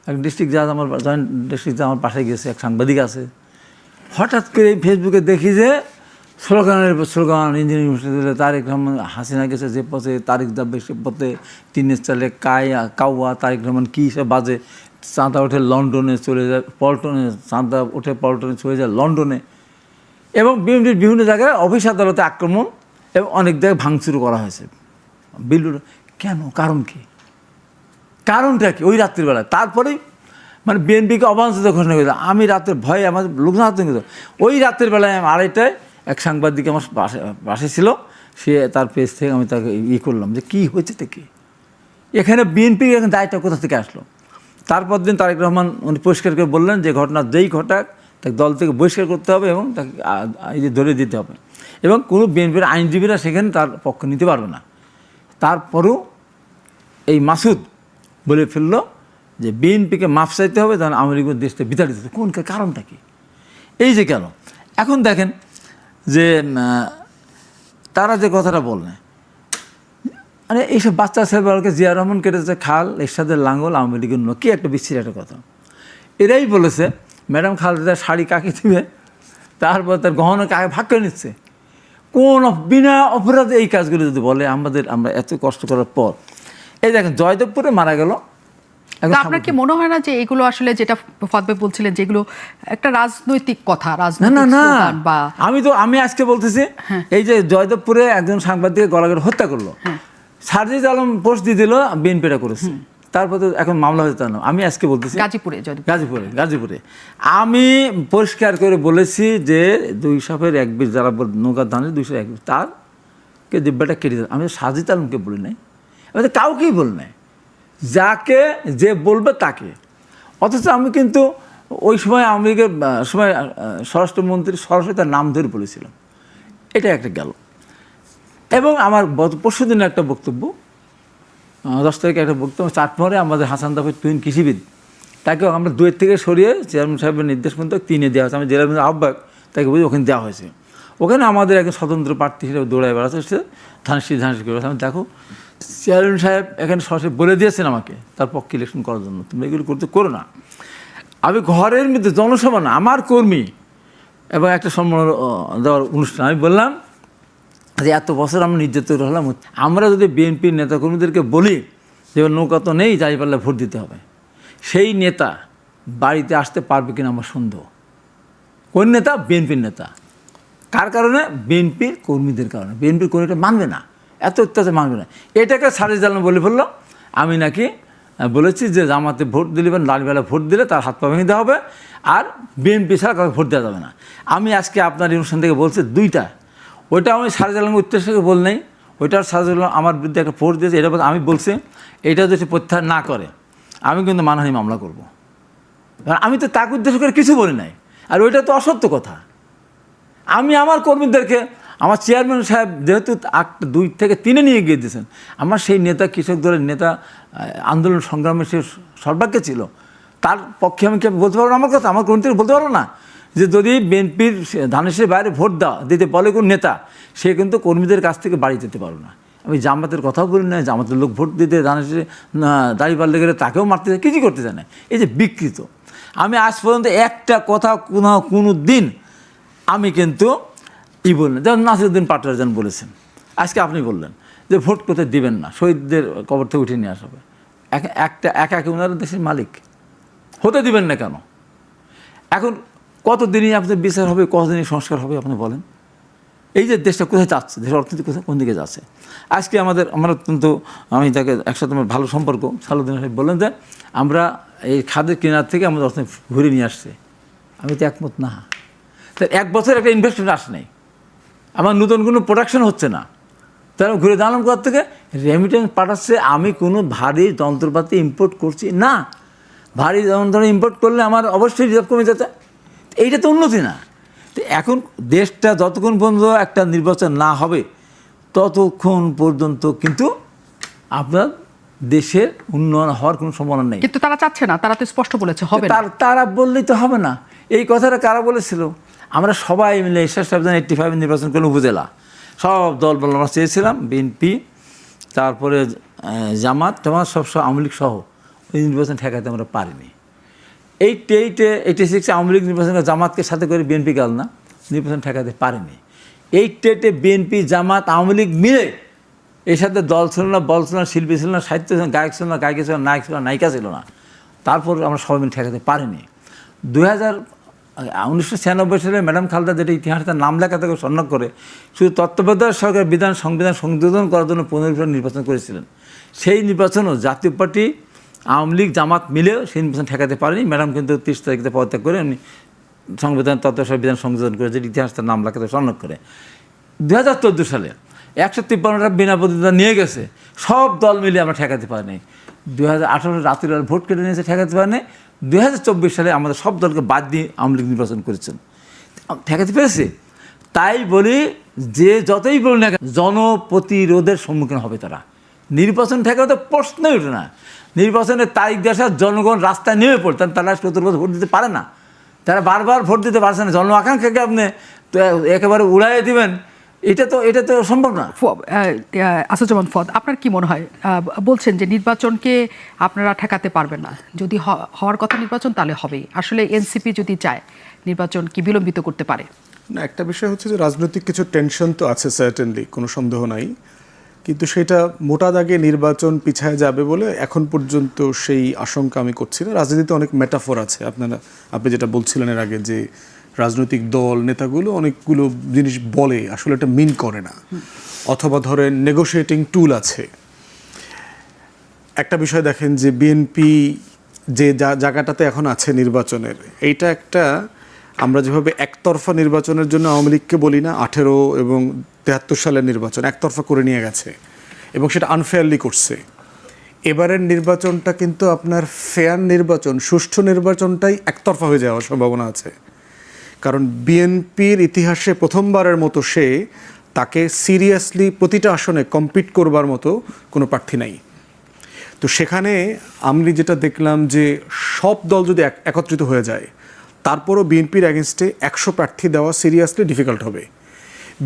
এক ডিস্ট্রিক্ট জাজ, আমার জয়েন্ট ডিস্ট্রিক্ট জাজ আমার পাশে গেছে, এক সাংবাদিক আছে। হঠাৎ করে ফেসবুকে দেখি যে স্লোগান ইঞ্জিনিয়ারিং ইউনিভার্সিটিতে তারেক রহমান, হাসিনা গেছে যে পথে, তারেক যাবে সে পথে, টিনের চালে কাউয়া, তারেক রহমান কী সব বাজে, চাঁদা ওঠে লন্ডনে চলে যায়, পল্টনে চাঁদা ওঠে, পল্টনে চলে যায় লন্ডনে। এবং বিভিন্ন জায়গায় অফিস আদালতে আক্রমণ এবং অনেক জায়গায় ভাঙচুর করা হয়েছে। বিল্লুর কেন, কারণটা কি? ওই রাত্রিবেলায় তারপরেই মানে বিএনপিকে অবাঞ্ছিত ঘোষণা করেছে। আমি রাতের ভয়ে আমার লোকজন আতঙ্কিত। ওই রাতের বেলায় আমি 2:30টায় এক সাংবাদিক আমার পাশে ছিল, সে তার পেজ থেকে আমি তাকে করলাম যে কী হয়েছে থেকে এখানে বিএনপি এখন দায়টা কোথা থেকে আসলো। তারপর দিন তারেক রহমান উনি পরিষ্কার করে বললেন যে ঘটনা যেই ঘটাক তাকে দল থেকে বহিষ্কার করতে হবে এবং তাকে ধরে দিতে হবে, এবং কোনো বিএনপির আইনজীবীরা সেখানে তার পক্ষ নিতে পারবে না। তারপরেও এই মাসুদ বলে ফেললো যে বিএনপিকে মাফ চাইতে হবে, তখন আওয়ামী লীগের দেশটা বিতাড়িত। কোন কারণটা কি? এই যে কেন এখন দেখেন যে তারা যে কথাটা বললেন, মানে এইসব বাচ্চা ছেলেবেলাকে জিয়া রহমান কেটেছে খাল, এরশাদের লাঙ্গল, আওয়ামী লীগের কি একটা বিচ্ছিরি একটা কথা। এরাই বলেছে ম্যাডাম খালেদা শাড়ি কাকে দিবে, তারপর তার গহনা কাকে ভাগ করে নিচ্ছে। কোন বিনা অপরাধে এই কাজগুলো যদি বলে, আমরা এত কষ্ট করার পর, এই দেখেন জয়দেবপুরে মারা গেল। আপনার কি মনে হয় না যে এগুলো আসলে, যেটা ফাদবে বলছিলেন, যেগুলো একটা রাজনৈতিক কথা, না, আমি আজকে বলতেছি, এই যে জয়দেবপুরে একজন সাংবাদিক গলাগড়ে হত্যা করলো, সারজিদ আলম পোস্ট দিয়ে দিল বিএনপিটা করেছে। তারপর তো এখন মামলা হয়েছে তার নাম। আমি আজকে বলতেছি গাজীপুরে আমি পরিষ্কার করে বলেছি যে 200 এক বিশ যারা নৌকার ধানের 201 তারকে দিব্যাটা কেটে দেয়। আমি সাজিদ আলমকে বলি নাই, আমি তো কাউকেই বলি নাই, যাকে যে বলবে তাকে। অথচ আমি কিন্তু ওই সময় আওয়ামী লীগের সময় স্বরাষ্ট্রমন্ত্রী সরাসরি তার নাম ধরে বলেছিলাম। এটা একটা গেল। এবং আমার পরশু দিনের একটা বক্তব্য, 10 তারিখে একটা বক্তব্য, চাটমোহরে আমাদের হাসান দাফের তুহিন কৃষিবিদ, তাকেও আমরা 2 থেকে সরিয়ে চেয়ারম্যান সাহেবের নির্দেশ মতো 3-এ দেওয়া হয়েছে। আমি জেলা আহ্বায়ক তাকে বুঝি ওখানে দেওয়া হয়েছে। ওখানে আমাদের একজন স্বতন্ত্র প্রার্থী হিসেবে দৌড়ায় বেড়াচ্ছে, সে ধানসি করে। আমি দেখো চেয়ারম্যান সাহেব এখানে সরাসরি বলে দিয়েছেন আমাকে তার পক্ষে ইলেকশন করার জন্য, তুমি এগুলো করো না। আমি ঘরের মধ্যে জনসভা না, আমার কর্মী এবং একটা সম্মান দেওয়ার অনুষ্ঠান, আমি বললাম যে এত বছর আমরা নির্যাতিত হলাম, আমরা যদি বিএনপির নেতাকর্মীদেরকে বলি যে নৌকা তো নেই, যাই পারলে ভোট দিতে হবে, সেই নেতা বাড়িতে আসতে পারবে কিনা আমার সন্দেহ। কোন নেতা? বিএনপির নেতা। কার কারণে? বিএনপির কর্মীদের কারণে। বিএনপির কর্মীটা মানবে না, এত অত্যাচার মানবে না। এটাকে সারিজ আলম বলে ফেললো আমি নাকি বলেছি যে জামাতে ভোট দিলে বা লালবেলা ভোট দিলে তার হাত পা ভেঙে দেওয়া হবে, আর বিএনপি ছাড়া কাউকে ভোট দেওয়া যাবে না। আমি আজকে আপনার অনুষ্ঠান থেকে বলছি 2টা, ওইটা আমি সারিজ আলমের উদ্দেশ্যে বল নাই, ওইটার সারিজ আলম আমার বিরুদ্ধে একটা ফোর্স দিয়েছে। এটা আমি বলছি এটা যদি প্রত্যাহার না করে আমি কিন্তু মানহানি মামলা করব। কারণ আমি তো তাকে উদ্দেশ্য করে কিছু বলি নাই, আর ওইটা তো অসত্য কথা। আমি আমার কর্মীদেরকে, আমার চেয়ারম্যান সাহেব যেহেতু 2 থেকে 3-এ নিয়ে গিয়ে দিয়েছেন, আমার সেই নেতা, কৃষক দলের নেতা, আন্দোলন সংগ্রামে সে সর্বাগ্যে ছিল, তার পক্ষে আমি কি বলতে পারবো না আমার কথা? আমার কর্মীদের বলতে পারবো না যে যদি বিএনপির ধানেশের বাইরে ভোট দিতে বলে কোন নেতা, সে কিন্তু কর্মীদের কাছ থেকে বাড়ি যেতে পারবে না। আমি জামাতের কথাও বলি না, জামাতের লোক ভোট দিতে ধানেশে দাঁড়িয়ে পারলে গেলে তাকেও মারতে যায়, কিছু করতে চায় না। এই যে বিকৃত, আমি আজ পর্যন্ত একটা কথা কোনো দিন আমি কিন্তু বললেন, যেমন নাসিরুদ্দিন পাটোয়ারি বলেছেন, আজকে আপনি বললেন যে ভোট কোথায় দিবেন না, শহীদদের কবর থেকে উঠিয়ে নিয়ে আসা হবে। একা ওনারা দেশের মালিক, হতে দিবেন না কেন? এখন কতদিনই আপনাদের বিচার হবে, কতদিনই সংস্কার হবে আপনি বলেন? এই যে দেশটা কোথায় যাচ্ছে, দেশের অর্থনীতি কোথায় কোন দিকে যাচ্ছে? আজকে আমার অত্যন্ত, আমি তাকে একসাথে আমার ভালো সম্পর্ক, সালুদ্দিন সাহেব বললেন যে আমরা এই খাদের কেনার থেকে আমাদের অর্থনীতি ঘুরে নিয়ে আসছে। আমি তো একমত না। তার 1 বছর একটা ইনভেস্টমেন্ট আসে নাই, আমার নতুন কোনো প্রোডাকশন হচ্ছে না, তারা ঘুরে দাঁড়ালাম কোথা থেকে? রেমিটেন্স পাঠাচ্ছে। আমি কোনো ভারী যন্ত্রপাতি ইম্পোর্ট করছি না। ভারী যন্ত্র ইম্পোর্ট করলে আমার অবশ্যই রিজার্ভ কমে যেতে, এইটা তো উন্নতি না। তো এখন দেশটা যতক্ষণ পর্যন্ত একটা নির্বাচন না হবে ততক্ষণ পর্যন্ত কিন্তু আপনার দেশের উন্নয়ন হওয়ার কোনো সম্ভাবনা নেই। কিন্তু তারা চাচ্ছে না, তারা তো স্পষ্ট বলেছে হবে না। তারা বললেই তো হবে না। এই কথাটা কারা বলেছিল? আমরা সবাই মিলে 85 নির্বাচন করলে উপজেলা সব দল বল আমরা চেয়েছিলাম, বিএনপি, তারপরে জামাত সব আওয়ামী লীগ সহ ওই নির্বাচন ঠেকাতে আমরা পারিনি। 86 আওয়ামী লীগ নির্বাচন জামাতকে সাথে করে বিএনপি গেল না, নির্বাচন ঠেকাতে পারেনি। 88 বিএনপি, জামাত, আওয়ামী লীগ মিলে এর সাথে দল ছিল না, বল ছিল না, শিল্পী ছিল না, সাহিত্য ছিল না, গায়ক ছিল না, গায়িকা ছিল না, নায়ক ছিল না, নায়িকা ছিল না। তারপর আমরা সবাই মিলে ঠেকাতে পারিনি। 1996 সালে ম্যাডাম খালেদা যেটা ইতিহাসে তার নাম লেখা থেকে সন্ন্যাস করে শুধু তত্ত্বাবধায়ক সরকার সংবিধান সংশোধন করার জন্য 15 নির্বাচন করেছিলেন। সেই নির্বাচনও জাতীয় পার্টি, আওয়ামী লীগ, জামাত মিলেও সেই নির্বাচন ঠেকাতে পারেনি। ম্যাডাম কিন্তু 30 তারিখে পদত্যাগ করে উনি সংবিধান তত্ত্বাবধায়ক সংশোধন করে, যেটি ইতিহাস তার নাম লেখা থেকে সন্ন্যাস করে। 2014 সালে 153টা বিনা প্রতিদ্বন্দ্বিতা নিয়ে গেছে, সব দল মিলে আমরা ঠেকাতে পারিনি। 2018 রাত্রিবেলা ভোট কেটে নিয়েছে, ঠেকাতে পারেনি। 2024 সালে আমাদের সব দলকে বাদ দিয়ে আওয়ামী লীগ নির্বাচন করেছেন, ঠেকাতে পেরেছে। তাই বলি যে যতই বলুন না, জনপ্রতিরোধের সম্মুখীন হবে তারা। নির্বাচন ঠেকাতে তো প্রশ্নই ওঠে না। নির্বাচনের তারিখ দেওয়ার জনগণ রাস্তায় নেমে পড়তেন, তারা 17 বছর ভোট দিতে পারে না, তারা বারবার ভোট দিতে পারছে না। জন আকাঙ্ক্ষাকে আপনি একেবারে উড়াইয়ে দিবেন, এটা তো সম্ভব না। আসাদুজ্জামান ফুয়াদ, আপনার কি মনে হয়? বলছেন যে নির্বাচনকে আপনারা ঠেকাতে পারবেন না, যদি হওয়ার কথা নির্বাচন তাহলে হবেই। আসলে এনসিপি যদি চায় নির্বাচন কি বিলম্বিত করতে পারে? না, একটা বিষয় হচ্ছে যে রাজনৈতিক কিছু টেনশন তো আছে, সার্টেনলি, কোনো সন্দেহ নাই, কিন্তু সেটা মোটা দাগে নির্বাচন পিছায় যাবে বলে এখন পর্যন্ত সেই আশঙ্কা আমি করছি না। রাজনীতিতে অনেক মেটাফোর আছে, আপনি যেটা বলছিলেন এর আগে, যে রাজনৈতিক দল নেতাগুলো অনেকগুলো জিনিস বলে, আসলে এটা মিন করে না, অথবা ধরেন নেগোশিয়েটিং টুল আছে। একটা বিষয় দেখেন যে বিএনপি যে জায়গাটাতে এখন আছে নির্বাচনের, এইটা একটা আমরা যেভাবে একতরফা নির্বাচনের জন্য আওয়ামী লীগকে বলি না, 18 এবং 73 সালের নির্বাচন একতরফা করে নিয়ে গেছে এবং সেটা আনফেয়ারলি করছে। এবারের নির্বাচনটা কিন্তু আপনার ফেয়ার নির্বাচন, সুষ্ঠু নির্বাচনটাই একতরফা হয়ে যাওয়ার সম্ভাবনা আছে। কারণ বিএনপির ইতিহাসে প্রথমবারের মতো তাকে সিরিয়াসলি প্রতিটা আসনে কম্পিট করবার মতো কোনো প্রার্থী নাই। তো সেখানে আমি যেটা দেখলাম যে সব দল যদি একত্রিত হয়ে যায়, তারপরও বিএনপির অ্যাগেনস্টে 100 প্রার্থী দেওয়া সিরিয়াসলি ডিফিকাল্ট হবে।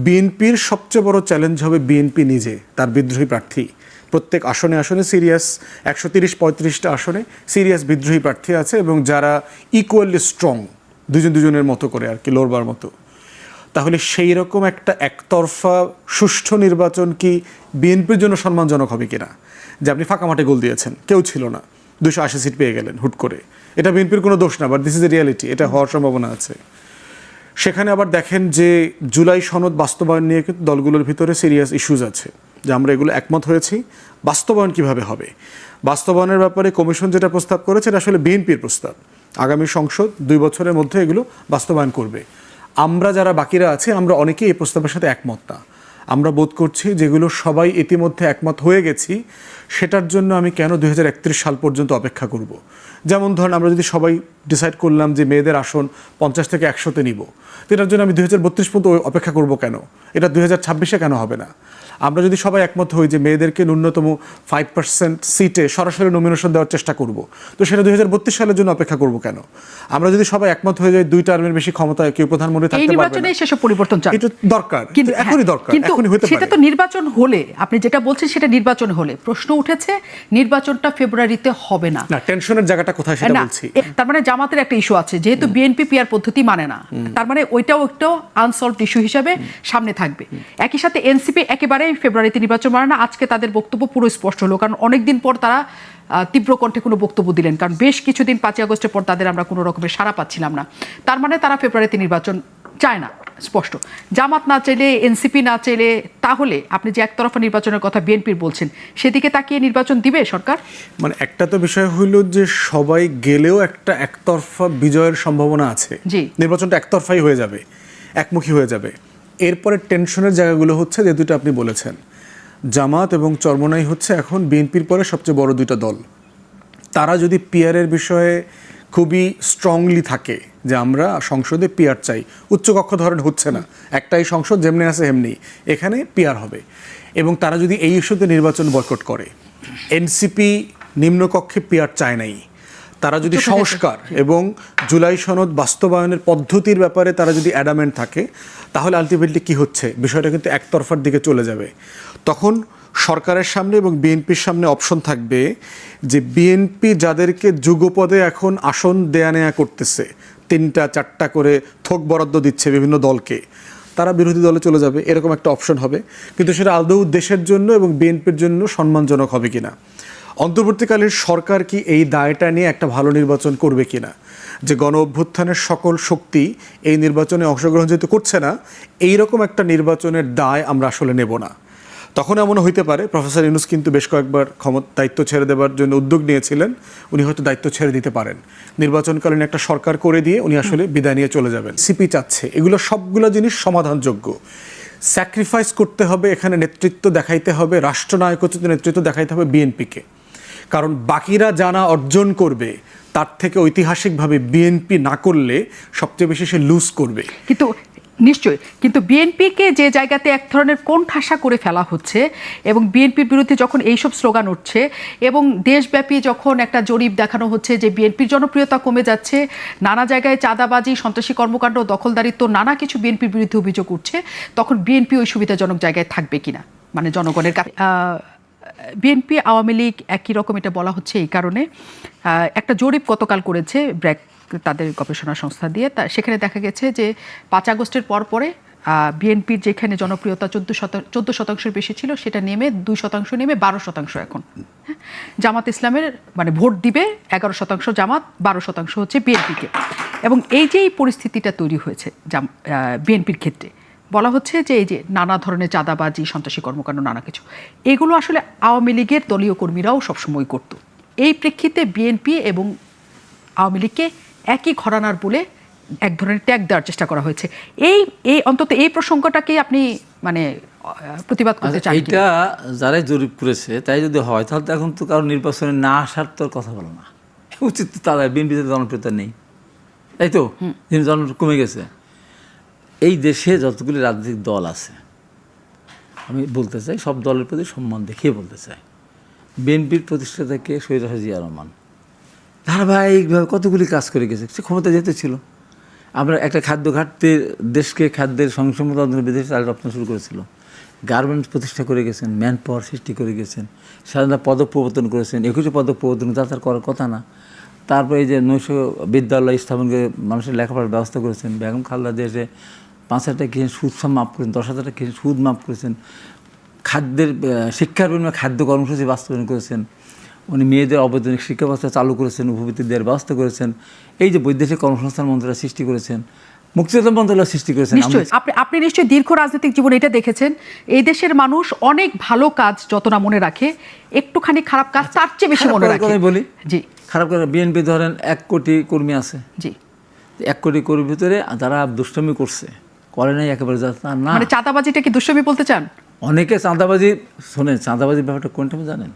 বিএনপির সবচেয়ে বড় চ্যালেঞ্জ হবে বিএনপি নিজে, তার বিদ্রোহী প্রার্থী। প্রত্যেক আসনে আসনে সিরিয়াস 130-35টা আসনে সিরিয়াস বিদ্রোহী প্রার্থী আছে এবং যারা ইকুয়ালি স্ট্রং, দুজনের মতো করে আর কি লড়বার মতো। তাহলে সেই রকম একটা একতরফা সুষ্ঠু নির্বাচন কি বিএনপির জন্য সম্মানজনক হবে কিনা? যে আপনি ফাঁকা মাঠে গোল দিয়েছেন, কেউ ছিল না, 280 সিট পেয়ে গেলেন হুট করে, এটা বিএনপির কোনো দোষ না, but this is a reality, এটা হওয়ার সম্ভাবনা আছে। সেখানে আবার দেখেন যে জুলাই সনদ বাস্তবায়ন নিয়ে কিন্তু দলগুলোর ভিতরে সিরিয়াস ইস্যুজ আছে, যে আমরা এগুলো একমত হয়েছি, বাস্তবায়ন কিভাবে হবে। বাস্তবায়নের ব্যাপারে কমিশন যেটা প্রস্তাব করেছে এটা আসলে বিএনপির প্রস্তাব। আগামী সংসদ 2 বছরের মধ্যে এগুলো বাস্তবায়ন করবে। আমরা যারা বাকিরা আছি আমরা অনেকেই এই প্রস্তাবের সাথে একমত না। আমরা বোধ করছি যেগুলো সবাই ইতিমধ্যে একমত হয়ে গেছি, সেটার জন্য আমি কেন 2031 সাল পর্যন্ত অপেক্ষা করব। যেমন ধরেন আমরা যদি সবাই ডিসাইড করলাম যে মেয়েদের আসন 50 থেকে 100-তে নিব, তো এটার জন্য আমি 2032 পর্যন্ত অপেক্ষা করব কেন? এটা 2026-এ কেন হবে না? আমরা যদি সবাই একমত হই যে মেয়েদেরকে ন্যূনতম 5% সিটে সরাসরি নমিনেশন দেওয়ার চেষ্টা করব, তো সেটা 2032 সালের জন্য অপেক্ষা করব কেন? আমরা যদি সবাই একমত হয়ে যাই 2 টার্মের বেশি ক্ষমতায় কেউ প্রধানমন্ত্রী থাকতে পারবে না, এই নির্বাচনে সেসব পরিবর্তন চাই, এটা দরকার, কিন্তু এখনই দরকার, এখনই হতে পারে। সেটা তো নির্বাচন হলে, আপনি যেটা বলছেন সেটা নির্বাচন হলে, প্রশ্ন উঠেছে নির্বাচনটা ফেব্রুয়ারিতে হবে না। না, টেনশনের জায়গাটা কোথায় সেটা বলছি। তার মানে জামাতের একটা ইস্যু আছে, যেহেতু বিএনপি পিআর পদ্ধতি মানে না, তার মানে ওইটাও একটা আনসলভড ইস্যু হিসেবে সামনে থাকবে। একই সাথে এনসিপি একেবারেই ফেব্রুয়ারিতে নির্বাচন মানে না। আজকে তাদের বক্তব্য পুরো স্পষ্ট হলো, কারণ অনেকদিন পর তারা তীব্র কণ্ঠে কোনো বক্তব্য দিলেন, কারণ বেশ কিছুদিন 5 আগস্টের পর তাদের আমরা কোনো রকমের সাড়া পাচ্ছিলাম না। তার মানে তারা ফেব্রুয়ারিতে নির্বাচন চায় না, স্পষ্ট। জামাত না চাইলে, এনসিপি না চাইলে, তাহলে আপনি যে একতরফা নির্বাচনের কথা বিএনপির বলছেন, সেদিকে তাকিয়ে নির্বাচন দিবে সরকার? মানে একটা তো বিষয় হইল যে সবাই গেলেও একটা একতরফা বিজয়ের সম্ভাবনা আছে, নির্বাচনটা একতরফাই হয়ে যাবে, একমুখী হয়ে যাবে। এরপরে টেনশনের জায়গাগুলো হচ্ছে যে দুটো আপনি বলেছেন, জামাত এবং চরমোনাই হচ্ছে এখন বিএনপির পরে সবচেয়ে বড় 2টা দল। তারা যদি পিআরের বিষয়ে খুবই স্ট্রংলি থাকে যে আমরা সংসদে পিআর চাই, উচ্চকক্ষ ধরেন হচ্ছে না, একটাই সংসদ যেমনি আছে এমনি, এখানে পিআর হবে, এবং তারা যদি এই ইস্যুতে নির্বাচন বয়কট করে, এনসিপি নিম্নকক্ষে পিআর চায় নাই, তারা যদি সংস্কার এবং জুলাই সনদ বাস্তবায়নের পদ্ধতির ব্যাপারে তারা যদি অ্যাডামেন্ট থাকে, তাহলে আলটিমেটলি কি হচ্ছে, বিষয়টা কিন্তু একতরফার দিকে চলে যাবে। তখন সরকারের সামনে এবং বিএনপির সামনে অপশন থাকবে যে বিএনপি যাদেরকে যুগপদে এখন আসন দেয়া নেয়া করতেছে, 3টা-4টা করে থোক বরাদ্দ দিচ্ছে বিভিন্ন দলকে, তারা বিরোধী দলে চলে যাবে, এরকম একটা অপশন হবে। কিন্তু সেটা আদৌ দেশের জন্য এবং বিএনপির জন্য সম্মানজনক হবে কিনা, অন্তর্বর্তীকালীন সরকার কি এই দায়টা নিয়ে একটা ভালো নির্বাচন করবে কিনা, যে গণ অভ্যুত্থানের সকল শক্তি এই নির্বাচনে অংশগ্রহণ যেহেতু করছে না, এইরকম একটা নির্বাচনের দায় আমরা আসলে নেব না। তখন এমনও হইতে পারে, প্রফেসর ইউনূস কিন্তু বেশ কয়েকবার দায়িত্ব ছেড়ে দেওয়ার জন্য উদ্যোগ নিয়েছিলেন, উনি হয়তো দায়িত্ব ছেড়ে দিতে পারেন, নির্বাচনকালীন একটা সরকার করে দিয়ে উনি আসলে বিদায় নিয়ে চলে যাবেন। সিপি চাচ্ছে এগুলো সবগুলো জিনিস সমাধানযোগ্য। স্যাক্রিফাইস করতে হবে, এখানে নেতৃত্ব দেখাইতে হবে, রাষ্ট্রনায়কোচিত নেতৃত্ব দেখাইতে হবে বিএনপিকে, কারণ বাকিরা জানা অর্জন করবে তার থেকে ঐতিহাসিকভাবে বিএনপি না করলে সবচেয়ে বেশি সে লুজ করবে। কিন্তু নিশ্চয়ই, কিন্তু বিএনপিকে যে জায়গাতে এক ধরনের কোণঠাসা করে ফেলা হচ্ছে এবং বিএনপির বিরুদ্ধে যখন এইসব স্লোগান উঠছে এবং দেশব্যাপী যখন একটা জরিপ দেখানো হচ্ছে যে বিএনপির জনপ্রিয়তা কমে যাচ্ছে, নানা জায়গায় চাঁদাবাজি, সন্ত্রাসী কর্মকাণ্ড, দখলদারিত্ব, নানা কিছু বিএনপির বিরুদ্ধে অভিযোগ উঠছে, তখন বিএনপি ওই সুবিধাজনক জায়গায় থাকবে কিনা, মানে জনগণের কাছে। বিএনপি আওয়ামী লীগ একই রকম, এটা বলা হচ্ছে এই কারণে। একটা জরিপ গতকাল করেছে ব্র্যাক, তাদের গবেষণা সংস্থা দিয়ে, সেখানে দেখা গেছে যে 5 আগস্টের পরে বিএনপির যেখানে জনপ্রিয়তা 14% বেশি ছিল, সেটা নেমে 2% নেমে 12% এখন। জামাত ইসলামের মানে ভোট দিবে 11% জামাত, 12% হচ্ছে বিএনপিকে। এবং এই যে এই পরিস্থিতিটা তৈরি হয়েছে বিএনপির ক্ষেত্রে, বলা হচ্ছে যে এই যে নানা ধরনের চাঁদাবাজি, সন্ত্রাসী কর্মকাণ্ড, নানা কিছু, এগুলো আসলে আওয়ামী লীগের দলীয় কর্মীরাও সবসময় করত। এই প্রেক্ষিতে বিএনপি এবং আওয়ামী লীগকে একই ঘরানার বলে এক ধরনের ট্যাগ দেওয়ার চেষ্টা করা হয়েছে। এই অন্তত এই প্রসঙ্গটাকে আপনি মানে প্রতিবাদ করতে চান? এইটা যারাই জরিপ করেছে তাই যদি হয় তাহলে তো এখন তো কারো নির্বাচনে না আসার তো কথা বলো না, উচিত তো তারা বিএনপিতে জনপ্রিয়তা নেই, তাই তো, জনপ্রিয়তা কমে গেছে। এই দেশে যতগুলি রাজনৈতিক দল আছে আমি বলতে চাই সব দলের প্রতি সম্মান দেখিয়ে বলতে চাই, বিএনপির প্রতিষ্ঠাতা কে? শহীদ জিয়া রহমান ধারাবাহিকভাবে কতগুলি কাজ করে গেছে, সে ক্ষমতা যেতে ছিল। আমরা একটা খাদ্য ঘাটতির দেশকে খাদ্যের সংসম্মত বিদেশে চাল রপ্তানি শুরু করেছিল, গার্মেন্টস প্রতিষ্ঠা করে গেছেন, ম্যান পাওয়ার সৃষ্টি করে গেছেন, স্বাধীনতা পদক প্রবর্তন করেছেন, 21 পদক প্রবর্তন যা তার করার কথা না। তারপরে এই যে 900 বিদ্যালয় স্থাপন করে মানুষের লেখাপড়ার ব্যবস্থা করেছেন। বেগম খালেদা জিয়া এসে 5,000 টাকা কিনে সুদ মাফ করেছেন, 10,000 টাকা কিনে সুদ মাফ করেছেন। খাদ্যের শিক্ষার বিনিময়ে খাদ্য কর্মসূচি বাস্তবায়ন করেছেন। উনি মেয়েদের অবৈতনিক শিক্ষা ব্যবস্থা চালু করেছেন, উপবৃত্তি দেওয়ার ব্যবস্থা করেছেন। এই যে বৈদেশিক কর্মসংস্থান মন্ত্রণালয় সৃষ্টি করেছেন, মুক্তিযোদ্ধা মন্ত্রণালয় সৃষ্টি করেছেন। নিশ্চয়ই আপনি নিশ্চয়ই দীর্ঘ রাজনৈতিক জীবন এটা দেখেছেন, এই দেশের মানুষ অনেক ভালো কাজ যত না মনে রাখে, একটুখানি খারাপ কাজ তার চেয়ে বেশি মনে রাখে। বলি জি, খারাপ করে বিএনপি ধরেন 1 কোটি কর্মী আছে, জি, 1 কোটি কর্মীর ভিতরে যারা দুষ্টমি করছে করে নাই একেবারে তা না। মানে চাঁদাবাজিটা কি দুষ্টমি বলতে চান? অনেকে চাঁদাবাজি, শোনেন চাঁদাবাজির ব্যাপারটা কোনটা জানেন?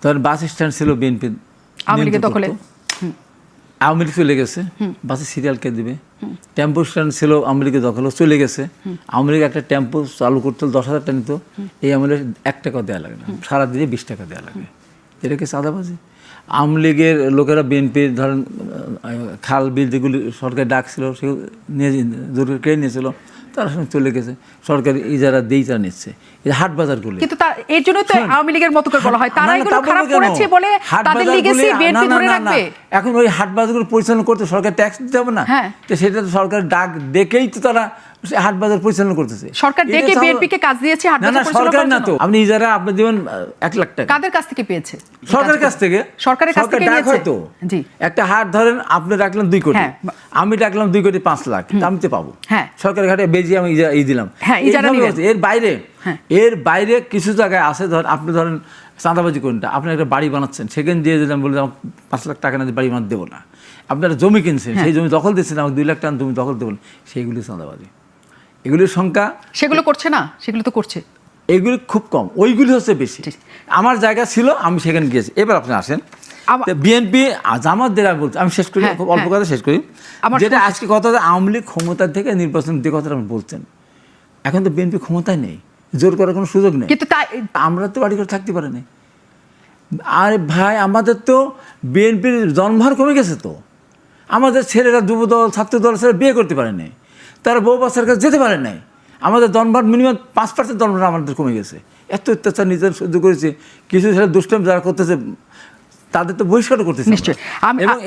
ধরেন বাস স্ট্যান্ড ছিল বিএনপি আওয়ামী লীগের দখলে, আওয়ামী লীগ চলে গেছে, বাসে সিরিয়াল কে দিবে? টেম্পো স্ট্যান্ড ছিল আওয়ামী লীগের দখলে, চলে গেছে। আওয়ামী লীগ একটা টেম্পো চালু করতে 10,000 টাকা নিত, এই আওয়ামী লীগ 1 টাকা দেওয়া লাগে না, সারাদিনে 20 টাকা দেওয়া লাগে। এটা কি চাঁদাবাজি? আওয়ামী লীগের লোকেরা বিএনপির ধরেন খাল বিল যেগুলি সরকার ডাকছিল সেগুলো নিয়ে জরুরি কেড়ে নিয়েছিল, তারা সঙ্গে চলে গেছে, সরকারি ইজারা দিয়েই তারা নিচ্ছে। এই হাট বাজারগুলি, কিন্তু এর জন্য তো আওয়ামী লীগের মতো করে বলা হয় তারা এগুলো খারাপ করেছে বলে তাদের লিগেসি বিএনপি ধরে রাখবে। এখন ওই হাট বাজারগুলো পরিচালনা করতে সরকার ট্যাক্স দিতে হবে না? তো সেটা তো সরকার ডাক ডেকেই তো তারা হাট বাজার পরিচালনা করতেছে। সরকার ডেকে বিএনপি কে কাজ দিয়েছে হাট বাজার পরিচালনা করার জন্য। না তো আপনি ইজারা আপনি দিবেন 1 লাখ টাকা, কাদের কাছ থেকে পেয়েছে? সরকারের কাছ থেকে। সরকারের কাছ থেকে নিয়েছে তো জি। একটা হাট ধরেন আপনি রাখলেন 2 কোটি, আমি রাখলাম 2 কোটি 5 লাখ, আমি তো পাবো সরকারের ঘাটে বেজি আমি দিলাম। এর বাইরে কিছু জায়গায় আছে, ধরেন আপনি ধরেন চাঁদাবাজি কোনটা, আপনি একটা বাড়ি বানাচ্ছেন, সেখানে দিয়ে দিলাম, বলে 5 লাখ টাকা না দিয়ে বাড়ি বানাতে দেবো না। আপনারা জমি কিনছেন, সেই জমি দখল দিচ্ছেন, আমাকে 2 লাখ টাকা জমি দখল দেবো না, সেইগুলি চাঁদাবাজি। এগুলির সংখ্যা সেগুলো করছে না, সেগুলো তো করছে, এগুলি খুব কম, ওইগুলি হচ্ছে বেশি। আমার জায়গা ছিল, আমি সেখানে গিয়েছি। এবার আপনি আসেন বিএনপি জামাতদের, আমি বলছি, আমি শেষ করি, খুব অল্প কথা শেষ করি, যেটা আজকে কথা আওয়ামী লীগ ক্ষমতার থেকে নির্বাচন দিয়ে কথাটা আপনি বলছেন, এখন তো বিএনপি ক্ষমতায় নেই, জোর করার কোনো সুযোগ নেই। কিন্তু আমরা তো বাড়ি করে থাকতে পারি না। আরে ভাই, আমাদের তো বিএনপির জন্মহার কমে গেছে, তো আমাদের ছেলেরা যুবদল ছাত্রদল ছেলে বিয়ে করতে পারে নাই, তারা বউ বাচ্চার কাছে যেতে পারে নাই। আমাদের জন্মহার মিনিমাম 5% জন্মহার আমাদের কমে গেছে। এত অত্যাচার নিজের সহ্য করেছে, কিছু ছেলে দুষ্টামি যারা করতেছে তাদের তো বহিষ্কার করতেছে।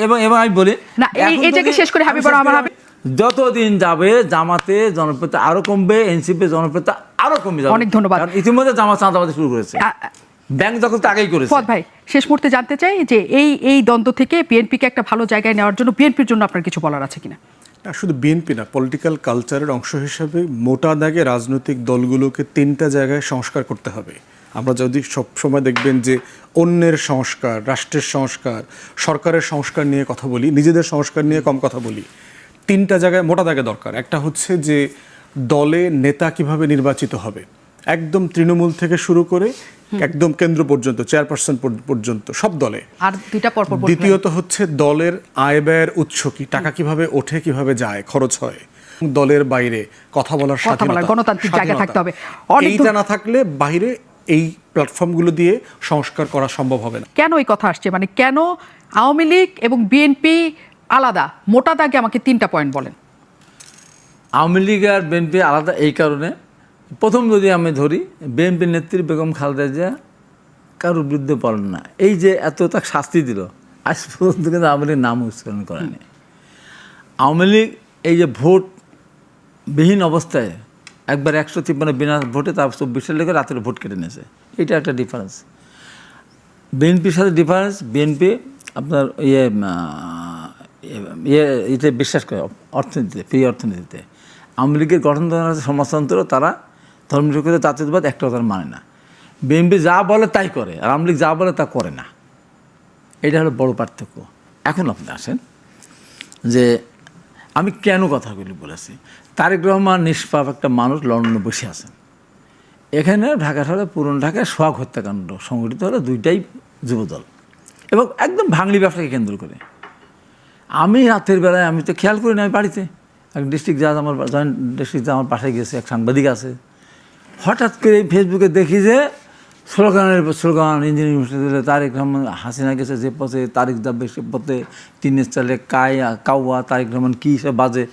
এবং আমি বলি যতদিন যাবে জামাতে জনপ্রিয়তা আরো কমবে, এনসিপি জনপ্রিয়তা আরো কমবে যাবে। অনেক ধন্যবাদ। ইতিমধ্যে জামাত চাঁদাবাজি শুরু করেছে, ব্যাংক দখল তো আগেই করেছে। ফুয়াদ ভাই, শেষ মুহূর্তে জানতে চাই যে এই দ্বন্দ্ব থেকে বিএনপিকে একটা ভালো জায়গায় নেওয়ার জন্য বিএনপির জন্য আপনার কিছু বলার আছে কিনা? শুধু বিএনপি না, পলিটিক্যাল কালচারের অংশ হিসাবে মোটা দাগে রাজনৈতিক দলগুলোকে 3টা জায়গায় সংস্কার করতে হবে। আমরা যদি সবসময় দেখবেন যে অন্যের সংস্কার, রাষ্ট্রের সংস্কার, সরকারের সংস্কার নিয়ে কথা বলি, নিজেদের সংস্কার নিয়ে কম কথা বলি। 3টা জায়গায় মোটা দাগে দরকার। একটা হচ্ছে যে দলে নেতা কিভাবে নির্বাচিত হবে, একদম তৃণমূল থেকে শুরু করে একদম কেন্দ্র পর্যন্ত, চেয়ারপারসন পর্যন্ত সব দলে। আর 2টা পরপর। দ্বিতীয়ত হচ্ছে দলের আয় ব্যয়ের উৎস কি, টাকা কিভাবে ওঠে, কিভাবে যায়, খরচ হয়। দলের বাইরে কথা বলার স্বাধীনতা, গণতান্ত্রিক জায়গা থাকতে হবে। এইটা না থাকলে বাইরে এই প্ল্যাটফর্মগুলো দিয়ে সংস্কার করা সম্ভব হবে না। কেন এই কথা আসছে, মানে কেন আওয়ামী লীগ এবং বিএনপি আলাদা? মোটা দাগে আমাকে 3টা পয়েন্ট বলেন। আওয়ামী লীগ আর বিএনপি আলাদা এই কারণে, প্রথম যদি আমি ধরি, বিএনপির নেত্রী বেগম খালেদা জিয়া কারোর বিরুদ্ধে বলেন না। এই যে এত তাকে শাস্তি দিল, আজ পর্যন্ত কিন্তু আওয়ামী লীগ নাম উচ্চারণ করেনি। আওয়ামী লীগ এই যে ভোট বিহীন অবস্থায় একবার 153 বিনা ভোটে, তার 24 সালে রাতের ভোট কেটে নিয়েছে, এটা একটা ডিফারেন্স। বিএনপির সাথে ডিফারেন্স, বিএনপি আপনার এতে বিশ্বাস করে অর্থনীতিতে, ফ্রি অর্থনীতিতে। আওয়ামী লীগের গঠন সমাজতন্ত্র, তারা ধর্মনিরপেক্ষ জাতীয়তাবাদ একটাও তারা মানে না। বিএনপি যা বলে তাই করে, আর আওয়ামী লীগ যা বলে তা করে না। এটা হলো বড় পার্থক্য। এখন আপনি আসেন যে আমি কেন কথাগুলি বলেছি। তারেক রহমান নিষ্পাপ একটা মানুষ লন্ডনে বসে আছেন। এখানে ঢাকা শহরে পুরনো ঢাকায় সোহাগ হত্যাকাণ্ড সংঘটিত হলো দুইটাই যুবদল এবং একদম ভাঙড়ি ব্যবসাকে কেন্দ্র করে। আমি রাতের বেলায় আমি তো খেয়াল করি না, আমি বাড়িতে এক ডিস্ট্রিক্ট জাজ আমার জয়েন্ট ডিস্ট্রিক্ট জাজ আমার পাশে গেছে, এক সাংবাদিক আছে। হঠাৎ করে ফেসবুকে দেখি যে স্লোগান ইঞ্জিনিয়ারিং ইউনিভার্সিটিতে তারেক রহমান, হাসিনা গেছে যে পথে, তারেক যাবে সে পথে, টিনের চালে কাউয়া, তারেক রহমান কী সব বাজে,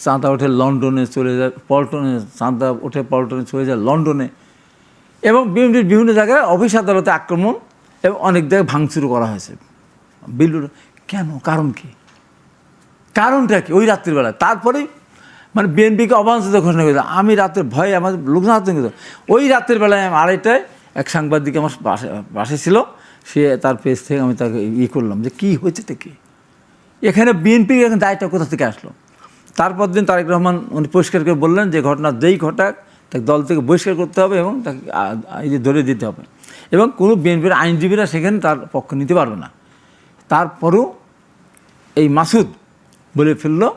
চাঁদা ওঠে লন্ডনে চলে যায়, পল্টনে চাঁদা ওঠে পল্টনে চলে যায় লন্ডনে, এবং বিভিন্ন জায়গায় অফিস আদালতে আক্রমণ এবং অনেক জায়গায় ভাঙচুর করা হয়েছে। বিল্লুর কেন, কারণ কি, কারণটা কি? ওই রাত্রিবেলায় তারপরেই মানে বিএনপিকে অবাঞ্ছিত ঘোষণা করেছে। আমি রাতের ভয়ে আমার লোকজন আতঙ্ক, ওই রাতের বেলায় আমি আড়াইটায় এক সাংবাদিক আমার পাশে ছিল, সে তার পেজ থেকে আমি তাকে করলাম যে কী হয়েছে কি এখানে, বিএনপির এখন দায়টা কোথা থেকে আসলো। তারপর দিন তারেক রহমান উনি পরিষ্কার করে বললেন যে ঘটনা যেই ঘটাক তাকে দল থেকে বহিষ্কার করতে হবে এবং তাকে ধরে দিতে হবে, এবং কোনো বিএনপির আইনজীবীরা সেখানে তার পক্ষ নিতে পারবে না। তারপরও এই মাসুদ বলে ফেললো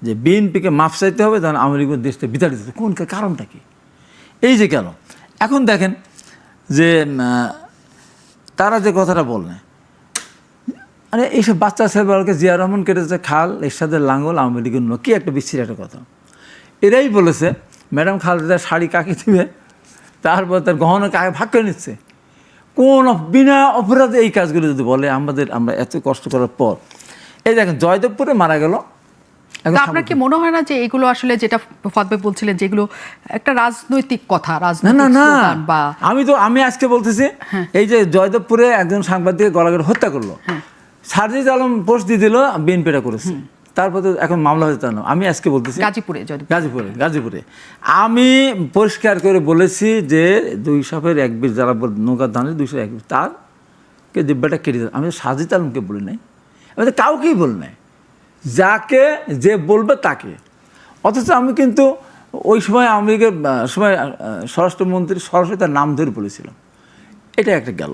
যে বিএনপিকে মাফ চাইতে হবে, তখন আওয়ামী লীগের দেশটা বিতাড়িত। কোন কারণটা কি? এই যে কেন এখন দেখেন যে তারা যে কথাটা বললেন, মানে এইসব বাচ্চা ছেলেবেলাকে জিয়া রহমান কেটেছে খাল, এরশাদের লাঙ্গল, আওয়ামী লীগের কি একটা বিচ্ছির একটা কথা। এরাই বলেছে ম্যাডাম খালেদার শাড়ি কাকে দিবে, তারপর তার গহনা কাকে ভাগ করে নিচ্ছে। কোন বিনা অপরাধে এই কাজগুলো যদি বলে আমরা এত কষ্ট করার পর। এই দেখেন জয়দেবপুরে মারা গেল। আপনার কি মনে হয় না যে এগুলো আসলে, যেটা ফাদ ভাই বলছিলেন, যেগুলো একটা রাজনৈতিক কথা, না, আমি আজকে বলতেছি এই যে জয়দেবপুরে একজন সাংবাদিক গলাগড়ে হত্যা করলো, সারজিদ আলম পোস্ট দিয়ে দিল বিএনপিটা করেছে, তারপর তো এখন মামলা হয়েছে। আমি আজকে বলতেছি গাজীপুরে আমি পরিষ্কার করে বলেছি যে 200 এক বীর যারা নৌকার ধানের 201 তারকে দিব্যাটা কেটে দেয়। আমি সারজিদ আলমকে বলি নাই, আমি কাউকেই বলি নাই, যাকে যে বলবে তাকে। অথচ আমি কিন্তু ওই সময় আওয়ামী লীগের সময় স্বরাষ্ট্রমন্ত্রী সরাসরি তার নাম ধরে বলেছিলাম। এটা একটা গেল।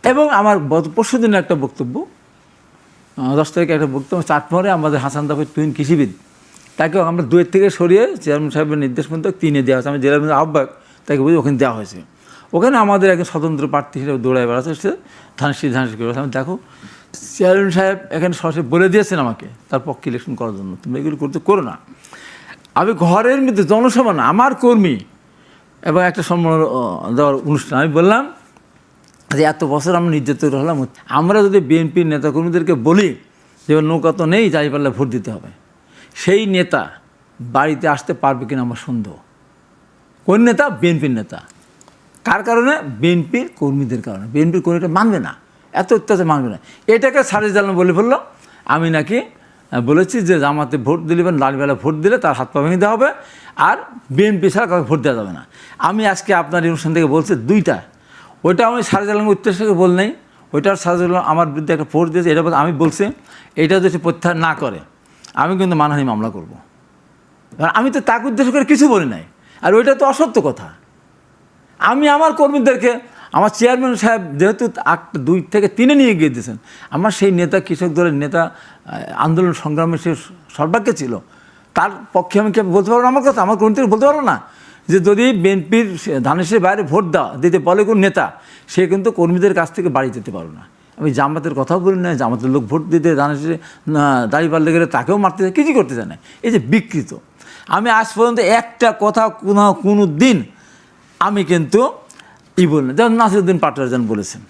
এবং আমার পরশু দিনের একটা বক্তব্য, 10 তারিখে একটা বক্তব্য, চাটমোহরে আমাদের হাসান দাফের টুইন কৃষিবিদ, তাকেও আমরা 2 থেকে সরিয়ে চেয়ারম্যান সাহেবের নির্দেশ মতো 3-এ দেওয়া হয়েছে। আমি জেলা আহ্বায়ক তাকে বুঝি ওখানে দেওয়া হয়েছে। ওখানে আমাদের একজন স্বতন্ত্র প্রার্থী হিসেবে দৌড়ায় বেড়াচ্ছে, সে ধানসি করে। আমি দেখো চেয়ারম্যান সাহেব এখানে সরাসরি বলে দিয়েছেন আমাকে তার পক্ষে ইলেকশন করার জন্য, তুমি এগুলো করো না। আমি ঘরের মধ্যে জনসভা না, আমার কর্মী এবং একটা সম্মান দেওয়ার অনুষ্ঠান, আমি বললাম যে এত বছর আমরা নির্যাতিত হলাম, আমরা যদি বিএনপির নেতাকর্মীদেরকে বলি যে নৌকা তো নেই, যাই পারলে ভোট দিতে হবে, সেই নেতা বাড়িতে আসতে পারবে কিনা আমার সন্দেহ। কোন নেতা? বিএনপির নেতা। কার কারণে? বিএনপির কর্মীদের কারণে। বিএনপির কর্মীটা মানবে না, এত অত্যাচার মানবে না। এটাকে সারজিদ আলম বলে ফেললো আমি নাকি বলেছি যে জামাতে ভোট দিলে, লালবেলা ভোট দিলে তার হাত পা ভেঙে দেওয়া হবে, আর বিএনপি ছাড়া কাউকে ভোট দেওয়া যাবে না। আমি আজকে আপনার অনুষ্ঠান থেকে বলছি 2টা, ওইটা আমি সারজিদ আলমের উদ্দেশ্যে বল নাই, ওইটার সারজিদ আলম আমার বিরুদ্ধে একটা ফোর্স দিয়েছে। এটা আমি বলছি এটা যদি প্রত্যাহার না করে আমি কিন্তু মানহানি মামলা করব। কারণ আমি তো তাকে উদ্দেশ্য করে কিছু বলি নাই, আর ওইটা তো অসত্য কথা। আমি আমার কর্মীদেরকে, আমার চেয়ারম্যান সাহেব যেহেতু 2 থেকে 3-এ নিয়ে গিয়ে দিয়েছেন, আমার সেই নেতা, কৃষক দলের নেতা, আন্দোলন সংগ্রামে সে সর্বাগ্যে ছিল, তার পক্ষে আমি বলতে পারবো না আমার কথা, আমার কর্মীদের বলতে পারবো না যে যদি বিএনপির ধানেশের বাইরে ভোট দিতে বলে কোন নেতা, সে কিন্তু কর্মীদের কাছ থেকে বাড়ি যেতে পারবে না। আমি জামাতের কথাও বলি না, জামাতের লোক ভোট দিতে ধানেশে দাঁড়িয়ে পারলে গেলে তাকেও মারতে চায়, কিছু করতে চায় না। এই যে বিকৃত, আমি আজ পর্যন্ত একটা কথা কোনো দিন আমি কিন্তু বললেন, যেমন নাসিরুদ্দিন পাটোয়ারি বলেছেন,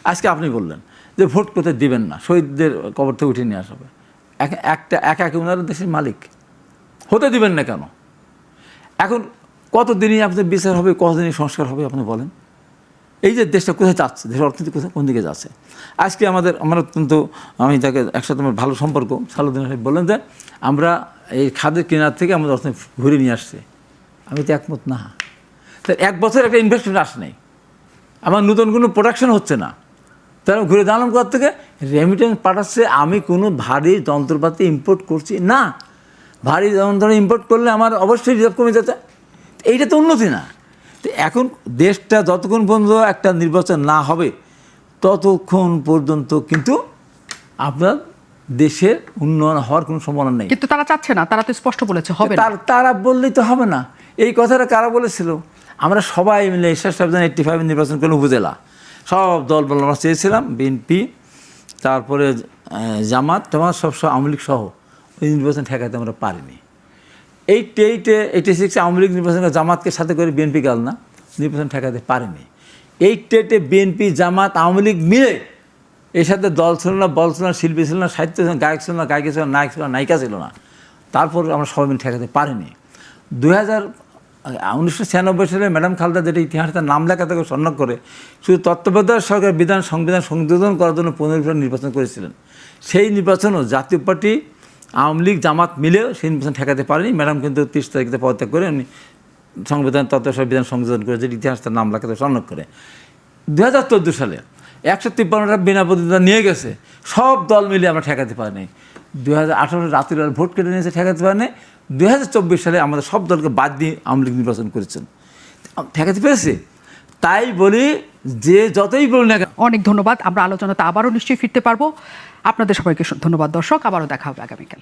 আজকে আপনি বললেন যে ভোট কোথায় দিবেন না, শহীদদের কবর থেকে উঠিয়ে নিয়ে আসা হবে। একা ওনারা দেশের মালিক, হতে দিবেন না কেন? এখন কতদিনই আপনাদের বিচার হবে, কতদিনই সংস্কার হবে আপনি বলেন? এই যে দেশটা কোথায় যাচ্ছে, দেশের অর্থনীতি কোথায় কোন দিকে যাচ্ছে। আজকে আমার অত্যন্ত, আমি তাকে একসাথে আমার ভালো সম্পর্ক, সালুদ্দিন সাহেব বললেন যে আমরা এই খাদের কেনার থেকে আমাদের অর্থনীতি ঘুরে নিয়ে আসছে। আমি তো একমত না। তাই 1 বছর একটা ইনভেস্টমেন্ট আসে নাই, আমার নতুন কোনো প্রোডাকশন হচ্ছে না, তারা ঘুরে দাঁড়ালাম কোথা থেকে? রেমিটেন্স পাঠাচ্ছে। আমি কোনো ভারী যন্ত্রপাতি ইম্পোর্ট করছি না, ভারী যেমন ধরো ইম্পোর্ট করলে আমার অবশ্যই রিজার্ভ কমে যেতে, এইটা তো উন্নতি না। তো এখন দেশটা যতক্ষণ পর্যন্ত একটা নির্বাচন না হবে ততক্ষণ পর্যন্ত কিন্তু আপনার দেশের উন্নয়ন হওয়ার কোনো সম্ভাবনা নেই। কিন্তু তারা চাচ্ছে না, তারা তো স্পষ্ট বলেছে হবে না। তারা বললেই তো হবে না। এই কথাটা কারা বলেছিল? আমরা সবাই মিলে 85 নির্বাচন করলাম উপজেলা, সব দল বল আমরা চেয়েছিলাম, বিএনপি, তারপরে জামাত সব আওয়ামী লীগ সহ ওই নির্বাচন ঠেকাতে আমরা পারিনি। 86 আওয়ামী লীগ নির্বাচন জামাতকে সাথে করে বিএনপি গেল না, নির্বাচন ঠেকাতে পারেনি। 88 বিএনপি জামাত আওয়ামী লীগ মিলে এর সাথে দল ছিল না, বল ছিল না, শিল্পী ছিল না, সাহিত্য ছিল না, গায়ক ছিল না, গায়িকা ছিল না, নায়ক ছিল না, নায়িকা ছিল না, তারপর আমরা সবাই মিলে ঠেকাতে পারিনি। 1996 সালে ম্যাডাম খালেদা যেটা ইতিহাসে নাম লেখা থেকে সন্ন্যাস করে শুধু তত্ত্বাবধায়ক সরকার সংবিধান সংশোধন করার জন্য 15 নির্বাচন করেছিলেন। সেই নির্বাচনও জাতীয় পার্টি আওয়ামী লীগ জামাত মিলেও সেই নির্বাচন ঠেকাতে পারেনি। ম্যাডাম কিন্তু 30 তারিখে পদত্যাগ করে উনি সংবিধান তত্ত্বাবধায়ক সংশোধন করে যে ইতিহাসটার নাম লেখাতে সন্ন্যাস করে। 2014 সালে 153টা বিনা প্রতিদ্বন্দ্বিতা নিয়ে গেছে, সব দল মিলে আমরা ঠেকাতে পারিনি। 2018 রাত্রিবেলা ভোট কেটে নিয়েছে, ঠেকাতে পারেনি। 2024 সালে আমাদের সব দলকে বাদ দিয়ে আওয়ামী লীগ নির্বাচন করেছেন, ঠেকাতে পেরেছে। তাই বলি যে যতই বলুন না। অনেক ধন্যবাদ। আমরা আলোচনাতে আবারও নিশ্চয়ই ফিরতে পারবো। আপনাদের সবাইকে ধন্যবাদ দর্শক, আবারও দেখা হবে আগামীকাল।